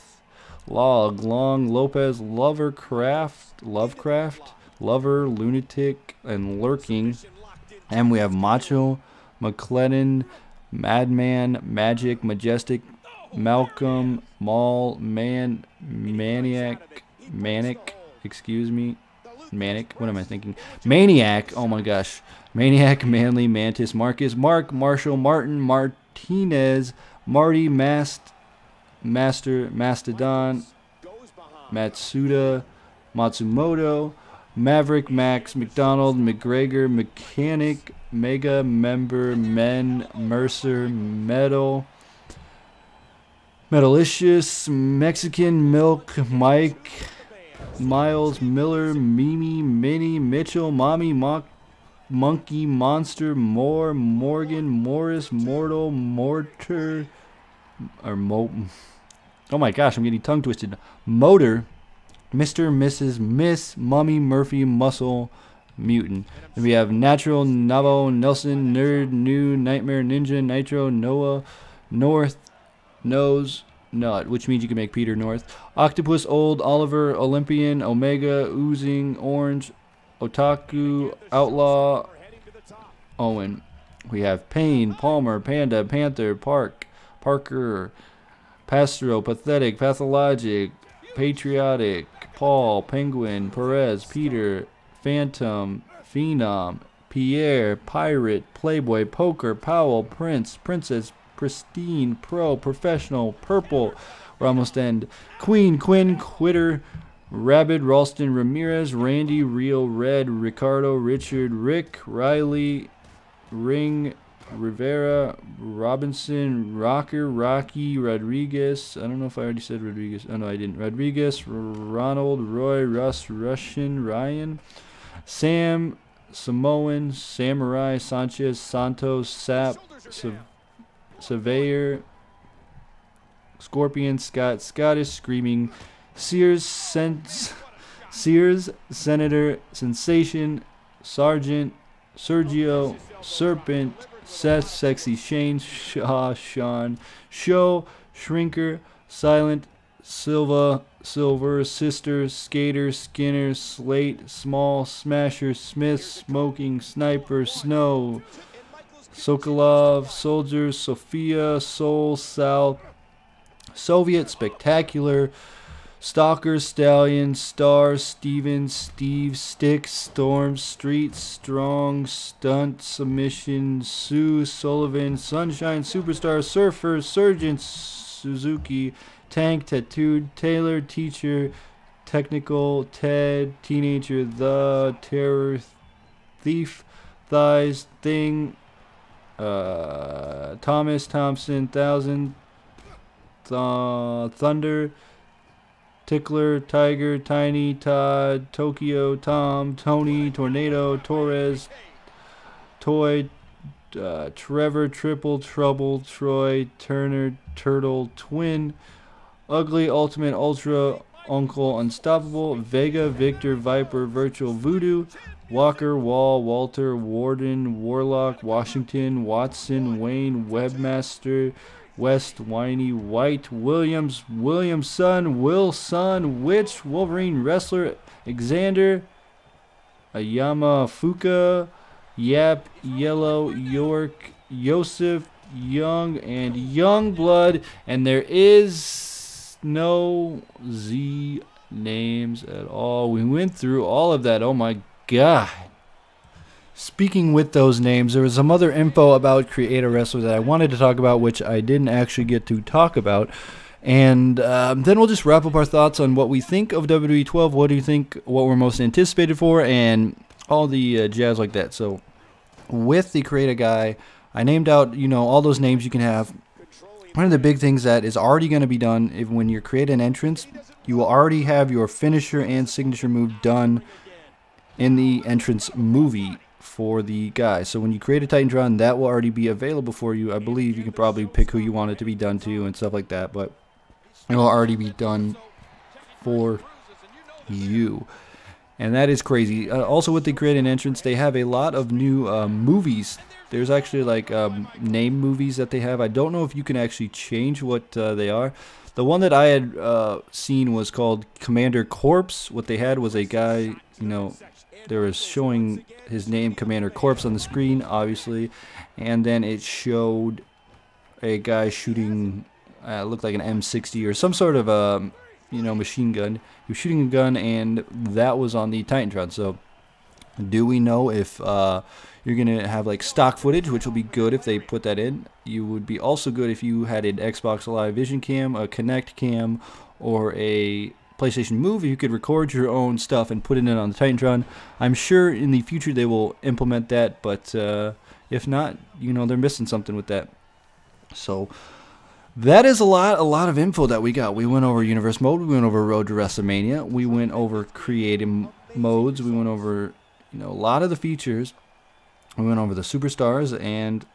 Log, Long, Lopez, Lovecraft, Lover, Lunatic, and Lurking. And we have Macho, McClellan, Madman, Magic, Majestic, Malcolm, Mall, Manic, excuse me, Manic, what am I thinking? Maniac, oh my gosh, Maniac, Manly, Mantis, Marcus, Mark, Marshall, Martin, Martinez, Marty, Master, Mastodon, Matsuda, Matsumoto, Maverick, Max, McDonald, McGregor, Mechanic, Mega, Member, Men, Mercer, Metal, Metalicious, Mexican, Milk, Mike, Miles, Miller, Mimi, Minnie, Mitchell, Mommy, Monkey, Monster, Moore, Morgan, Morris, Mortal, Mortar, or oh my gosh, I'm getting tongue twisted. Motor, Mr., Mrs., Miss, Mummy, Murphy, Muscle, Mutant. Then we have Natural, Navo, Nelson, Nerd, New, Nightmare, Ninja, Nitro, Noah, North, Nose, Nut, which means you can make Peter North. Octopus, Old, Oliver, Olympian, Omega, Oozing, Orange, Otaku, Outlaw, Owen. We have Payne, Palmer, Panda, Panther, Parker, Pastro, Pathetic, Pathologic, Patriotic, Paul, Penguin, Perez, Peter, Phantom, Phenom, Pierre, Pirate, Playboy, Poker, Powell, Prince, Princess, Pristine, Pro, Professional, Purple, we're almost end, Queen, Quinn, Quitter, Rabid, Ralston, Ramirez, Randy, Real, Red, Ricardo, Richard, Rick, Riley, Ring, Rivera, Robinson, Rocker, Rocky, Rodriguez. I don't know if I already said Rodriguez. Oh, no, I didn't. Rodriguez, Ronald, Roy, Russ, Russian, Ryan, Sam, Samoan, Samurai, Sanchez, Santos, Sap, Surveyor, Scorpion, Scott, Scottish, Screaming, Sears, Senator, Sensation, Sergeant, Sergio, Serpent, Seth, Sexy Shane, Shaw, Sean, Show, Shrinker, Silent, Silva, Silver, Sister, Skater, Skinner, Slate, Small, Smasher, Smith, Smoking, Sniper, Snow, Sokolov, Soldier, Sophia, Soul, South, Soviet, Spectacular, Stalker, Stallion, Star, Steven, Steve, Stick, Storm, Street, Strong, Stunt, Submission, Sue, Sullivan, Sunshine, Superstar, Surfer, Surgeon, Suzuki, Tank, Tattooed, Taylor, Teacher, Technical, Ted, Teenager, The, Terror, Thief, Thighs, Thing, Thomas, Thompson, Thousand, Thunder, Tickler, Tiger, Tiny, Todd, Tokyo, Tom, Tony, Tornado, Torres, Toy, Trevor, Triple, Trouble, Troy, Turner, Turtle, Twin, Ugly, Ultimate, Ultra, Uncle, Unstoppable, Vega, Victor, Viper, Virtual Voodoo, Walker, Wall, Walter, Warden, Warlock, Washington, Watson, Wayne, Webmaster, West, Whiny, White, Williams, Williamson, Wilson, Witch, Wolverine, Wrestler, Xander, Ayama, Fuka, Yap, Yellow, York, Yosef, Young, and Youngblood. And there is no Z names at all. We went through all of that. Oh my God. Speaking with those names, there was some other info about Create a Wrestler that I wanted to talk about, which I didn't actually get to talk about. And then we'll just wrap up our thoughts on what we think of WWE 12, what do you think, what we're most anticipated for, and all the jazz like that. So with the Create a guy, I named out, all those names you can have. One of the big things that is already going to be done, when you create an entrance, you will already have your finisher and signature move done in the entrance movie for the guy. So when you create a Titantron, that will already be available for you. I believe you can probably pick who you want it to be done to and stuff like that, but it will already be done for you. And that is crazy. Also, with the Create an Entrance, they have a lot of new movies. There's actually like name movies that they have. I don't know if you can actually change what they are. The one that I had seen was called Commander Corpse. What they had was a guy, they were showing his name, Commander Corpse, on the screen, obviously, and then it showed a guy shooting, looked like an M60 or some sort of machine gun. He was shooting a gun, and that was on the Titantron. So, do we know if you're gonna have like stock footage, which will be good if they put that in? You would be also good if you had an Xbox Live Vision Cam, a Kinect Cam, or a PlayStation Move. You could record your own stuff and put it in on the Titantron. I'm sure in the future they will implement that, but if not, they're missing something with that. So that is a lot of info that we got. We went over Universe Mode, we went over Road to WrestleMania, we went over creative modes, we went over a lot of the features, we went over the superstars, and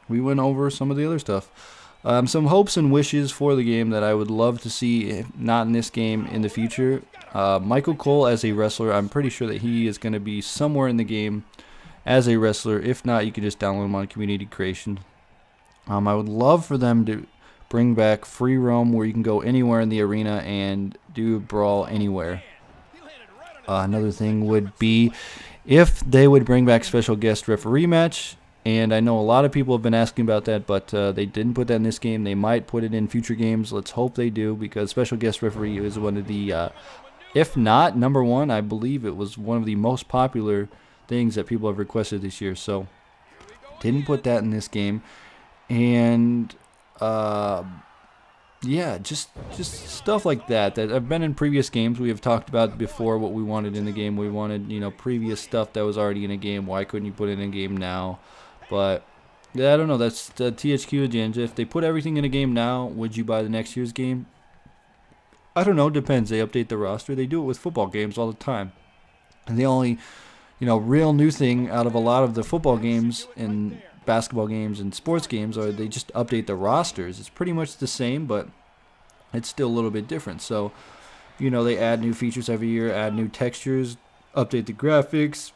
we went over some of the other stuff. Some hopes and wishes for the game that I would love to see, if not in this game, in the future. Michael Cole as a wrestler, I'm pretty sure that he is going to be somewhere in the game as a wrestler. If not, you can just download him on Community Creation. I would love for them to bring back free roam, where you can go anywhere in the arena and do Brawl anywhere. Another thing would be if they would bring back special guest referee match. And I know a lot of people have been asking about that, but they didn't put that in this game. They might put it in future games. Let's hope they do, because special guest referee is one of the If not number one, I believe it was one of the most popular things that people have requested this year. So didn't put that in this game. And yeah, just stuff like that I've been in previous games. We have talked about before what we wanted in the game. We wanted, you know, previous stuff that was already in a game. Why couldn't you put it in a game now? But yeah, I don't know. That's the THQ agenda. If they put everything in a game now, would you buy the next year's game? I don't know. Depends. They update the roster. They do it with football games all the time. And the only, you know, real new thing out of a lot of the football games and basketball games and sports games are they just update the rosters. It's pretty much the same, but it's still a little bit different. So, you know, they add new features every year, add new textures, update the graphics,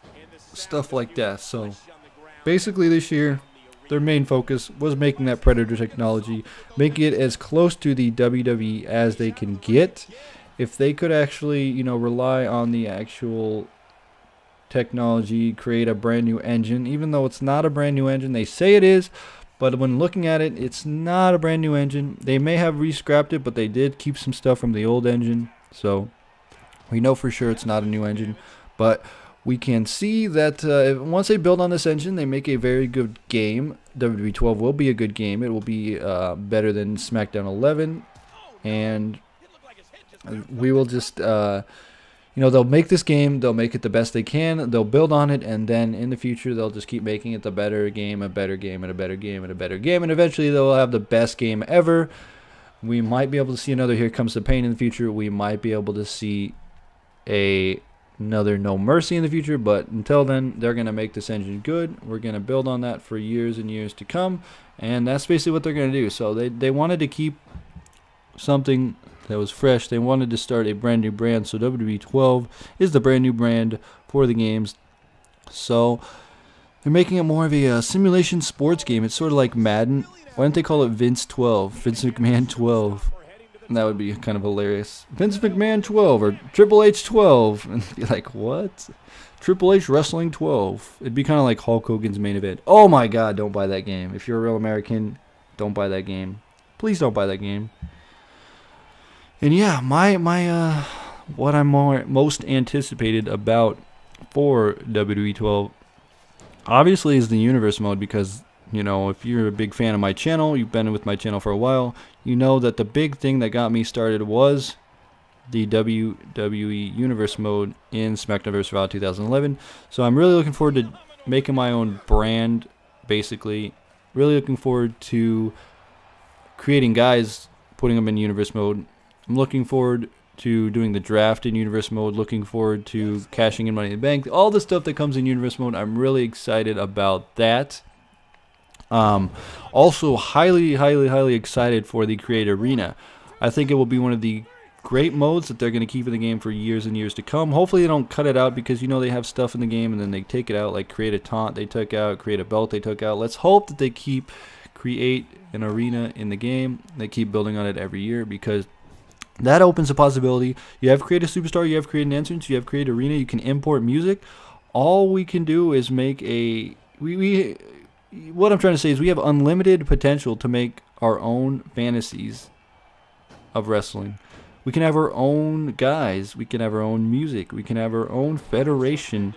stuff like that. So basically this year, their main focus was making that Predator technology, making it as close to the WWE as they can get. If they could actually, you know, rely on the actual technology, create a brand new engine, even though it's not a brand new engine, they say it is, but when looking at it, it's not a brand new engine. They may have re-scrapped it, but they did keep some stuff from the old engine, so we know for sure it's not a new engine. But we can see that once they build on this engine, they make a very good game. WWE 12 will be a good game. It will be better than SmackDown 11, and we will just you know, they'll make this game, they'll make it the best they can, they'll build on it, and then in the future they'll just keep making it the better game, a better game, and a better game, and a better game, and eventually they'll have the best game ever. We might be able to see another Here Comes the Pain in the future. We might be able to see another No Mercy in the future, but until then, they're going to make this engine good. We're going to build on that for years and years to come, and that's basically what they're going to do. So they wanted to keep something that was fresh. They wanted to start a brand new brand, so WWE 12 is the brand new brand for the games. So they're making it more of a simulation sports game. It's sort of like Madden. Why don't they call it Vince 12, Vince McMahon 12? And that would be kind of hilarious. Vince McMahon 12 or Triple H 12, and be like, what? Triple H Wrestling 12. It'd be kind of like Hulk Hogan's main event. Oh my God! Don't buy that game. If you're a real American, don't buy that game. Please don't buy that game. And yeah, what I'm most anticipated about for WWE 12 obviously is the universe mode, because, you know, if you're a big fan of my channel, you've been with my channel for a while, you know that the big thing that got me started was the WWE universe mode in SmackDown vs. Raw 2011. So I'm really looking forward to making my own brand, basically. Really looking forward to creating guys, putting them in universe mode. I'm looking forward to doing the draft in universe mode, looking forward to cashing in Money in the Bank, all the stuff that comes in universe mode. I'm really excited about that. Also highly excited for the Create Arena. I think it will be one of the great modes that they're going to keep in the game for years and years to come. Hopefully they don't cut it out, because, you know, they have stuff in the game and then they take it out, like Create a Taunt they took out, Create a Belt they took out. Let's hope that they keep Create an Arena in the game. They keep building on it every year, because that opens a possibility. You have Create a Superstar, you have Create an Entrance, you have Create Arena, you can import music. All we can do is make a... what I'm trying to say is we have unlimited potential to make our own fantasies of wrestling. We can have our own guys, we can have our own music, we can have our own federation.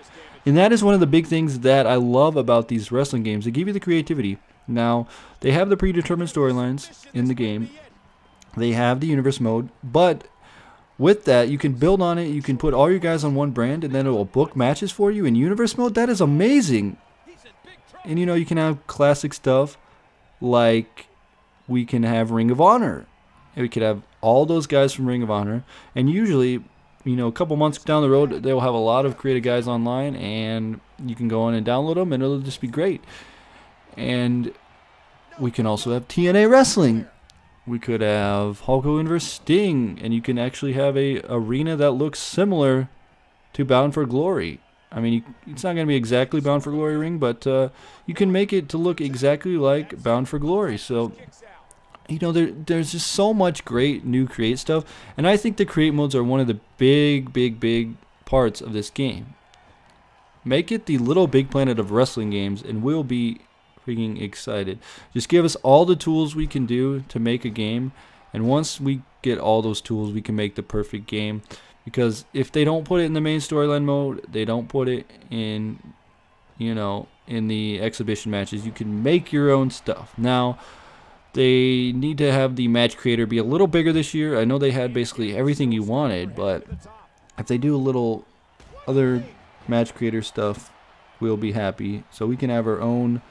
And that is one of the big things that I love about these wrestling games. They give you the creativity. Now, they have the predetermined storylines in the game. They have the universe mode, but with that, you can build on it. You can put all your guys on one brand, and then it will book matches for you in universe mode. That is amazing. And, you know, you can have classic stuff like we can have Ring of Honor. And we could have all those guys from Ring of Honor. And usually, you know, a couple months down the road, they'll have a lot of creative guys online, and you can go on and download them, and it'll just be great. And we can also have TNA Wrestling. We could have Hulk Hogan vs. Sting, and you can actually have a arena that looks similar to Bound for Glory. I mean, it's not going to be exactly Bound for Glory ring, but you can make it to look exactly like Bound for Glory. So, you know, there's just so much great new create stuff, and I think the create modes are one of the big parts of this game. Make it the Little Big Planet of wrestling games, and we'll be freaking excited. Just give us all the tools we can do to make a game, and once we get all those tools, we can make the perfect game. Because if they don't put it in the main storyline mode, they don't put it in, you know, in the exhibition matches. You can make your own stuff. Now, they need to have the match creator be a little bigger this year. I know they had basically everything you wanted, but if they do a little other match creator stuff, we'll be happy. So we can have our own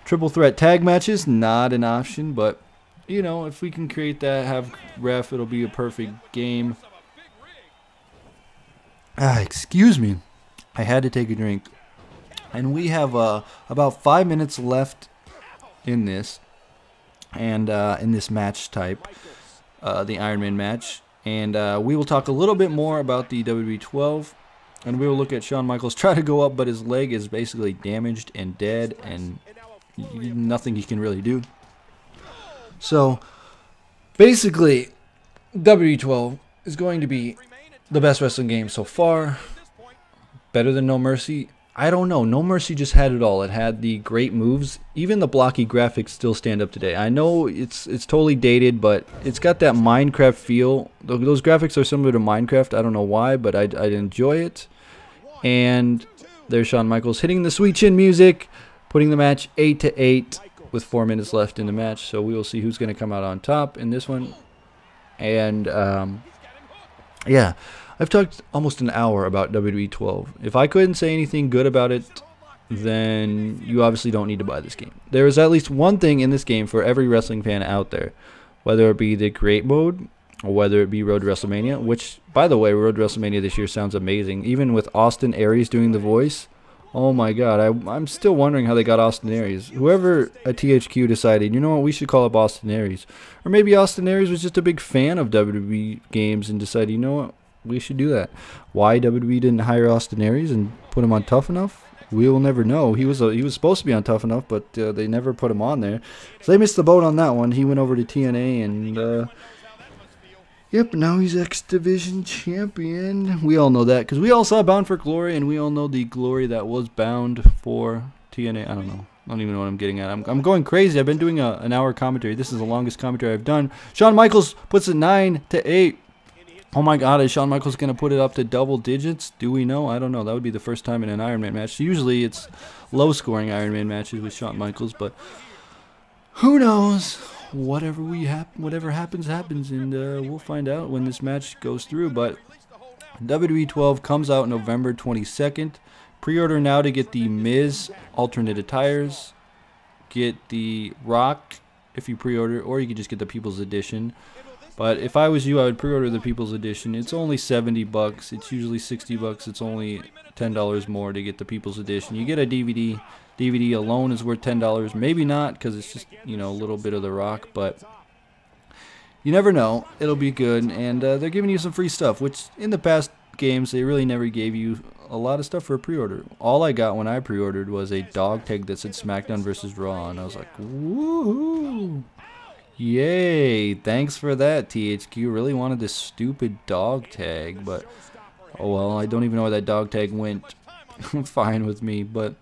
triple threat tag matches. Not an option, but, you know, if we can create that, have ref, it'll be a perfect game. Excuse me. I had to take a drink. And we have about 5 minutes left in this. And in this match type, the Iron Man match. And we will talk a little bit more about the WWE 12. And we will look at Shawn Michaels try to go up, but his leg is basically damaged and dead. And nothing he can really do. So, basically, WWE 12 is going to be the best wrestling game so far. Better than No Mercy. I don't know. No Mercy just had it all. It had the great moves. Even the blocky graphics still stand up today. I know it's totally dated, but it's got that Minecraft feel. Those graphics are similar to Minecraft. I don't know why, but I enjoy it. And there's Shawn Michaels hitting the sweet chin music, putting the match 8-8 with 4 minutes left in the match. So we will see who's going to come out on top in this one. And yeah, I've talked almost an hour about WWE 12. If I couldn't say anything good about it, then you obviously don't need to buy this game. There is at least one thing in this game for every wrestling fan out there, whether it be the Create mode or whether it be Road to WrestleMania, which, by the way, Road to WrestleMania this year sounds amazing. Even with Austin Aries doing the voice, oh my god, I'm still wondering how they got Austin Aries. Whoever at THQ decided, you know what, we should call up Austin Aries. Or maybe Austin Aries was just a big fan of WWE games and decided, you know what, we should do that. Why WWE didn't hire Austin Aries and put him on Tough Enough, we will never know. He was supposed to be on Tough Enough, but they never put him on there. So they missed the boat on that one. He went over to TNA and yep, now he's X Division champion. We all know that because we all saw Bound for Glory, and we all know the glory that was bound for TNA. I don't know. I don't even know what I'm getting at. I'm going crazy. I've been doing an hour commentary. This is the longest commentary I've done. Shawn Michaels puts it 9-8. Oh my god, is Shawn Michaels going to put it up to double digits? Do we know? I don't know. That would be the first time in an Iron Man match. Usually it's low-scoring Iron Man matches with Shawn Michaels, but who knows? Whatever happens, happens, and we'll find out when this match goes through. But WWE 12 comes out November 22nd. Pre-order now to get the Miz alternate attires. Get the Rock if you pre-order, or you can just get the People's Edition. But if I was you, I would pre-order the People's Edition. It's only $70. It's usually $60. It's only $10 more to get the People's Edition. You get a DVD. DVD alone is worth $10. Maybe not, because it's just, you know, a little bit of The Rock. But you never know. It'll be good. And they're giving you some free stuff, which in the past games, they really never gave you a lot of stuff for a pre-order. All I got when I pre-ordered was a dog tag that said SmackDown vs. Raw. And I was like, woohoo! Yay, thanks for that, THQ. Really wanted this stupid dog tag, but oh well, I don't even know where that dog tag went. Fine with me, but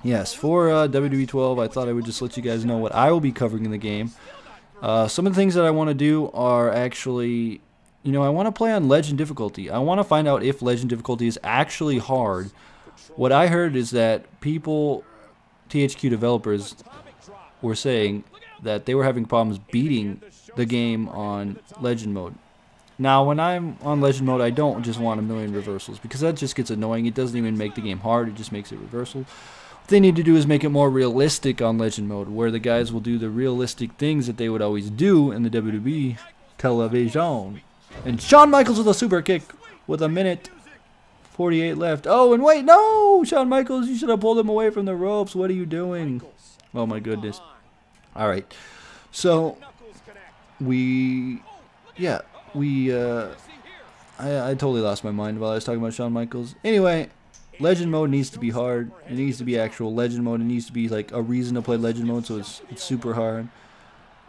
yes, for WWE 12, I thought I would just let you guys know what I will be covering in the game. Some of the things that I want to do are actually, you know, I want to play on Legend difficulty. I want to find out if Legend difficulty is actually hard. What I heard is that people, THQ developers, were saying that they were having problems beating the game on Legend mode. Now, when I'm on Legend mode, I don't just want a million reversals, because that just gets annoying. It doesn't even make the game hard, it just makes it reversal. What they need to do is make it more realistic on Legend mode, where the guys will do the realistic things that they would always do in the WWE television. And Shawn Michaels with a super kick with 1:48 left. Oh, and wait, no! Shawn Michaels, you should have pulled him away from the ropes. What are you doing? Oh my goodness. Alright, so I totally lost my mind while I was talking about Shawn Michaels. Anyway, Legend mode needs to be hard. It needs to be actual Legend mode. It needs to be like a reason to play Legend mode, so it's super hard.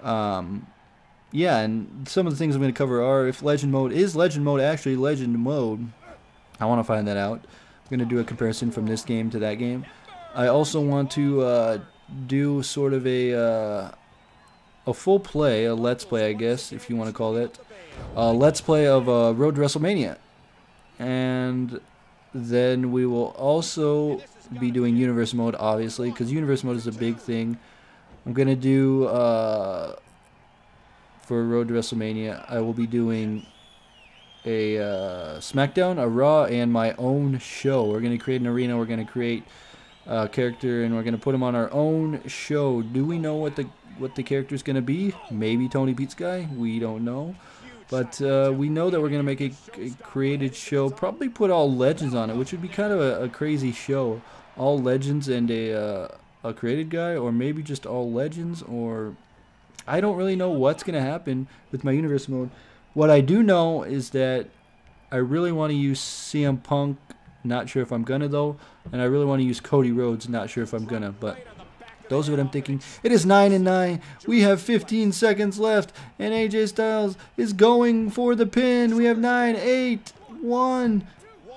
Yeah, and some of the things I'm going to cover are if Legend mode is Legend mode actually Legend mode. I want to find that out. I'm going to do a comparison from this game to that game. I also want to do sort of a full play, a let's play, I guess, if you want to call it, let's play of Road to WrestleMania. And then we will also be doing universe mode, obviously, because universe mode is a big thing. I'm going to do, for Road to WrestleMania, I will be doing a SmackDown, a Raw, and my own show. We're going to create an arena, we're going to create a character, and we're going to put him on our own show. Do we know what the character is going to be? Maybe Tony Pete's guy? We don't know. But we know that we're going to make a created show, probably put all legends on it, which would be kind of a crazy show. All legends and a created guy, or maybe just all legends, or I don't really know what's going to happen with my universe mode. What I do know is that I really want to use CM Punk, not sure if I'm going to though, and I really want to use Cody Rhodes, not sure if I'm going to, but those are what I'm thinking. It is 9-9. We have 15 seconds left, and AJ Styles is going for the pin. We have 9, 8, 1,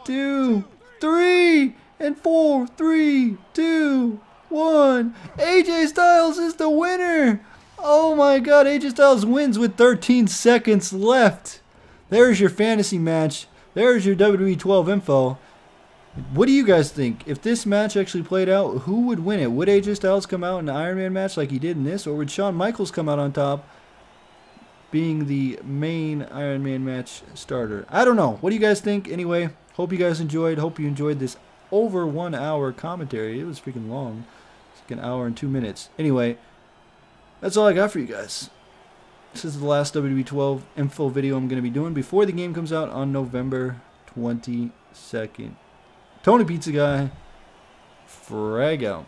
2, 3, and 4, 3, 2, 1. AJ Styles is the winner. Oh my God, AJ Styles wins with 13 seconds left. There's your fantasy match. There's your WWE 12 info. What do you guys think? If this match actually played out, who would win it? Would AJ Styles come out in an Iron Man match like he did in this, or would Shawn Michaels come out on top being the main Iron Man match starter? I don't know. What do you guys think? Anyway, hope you guys enjoyed. Hope you enjoyed this over 1 hour commentary. It was freaking long. It's like an hour and 2 minutes. Anyway, that's all I got for you guys. This is the last WWE 12 info video I'm going to be doing before the game comes out on November 22nd. Tony Pizza Guy, frag out.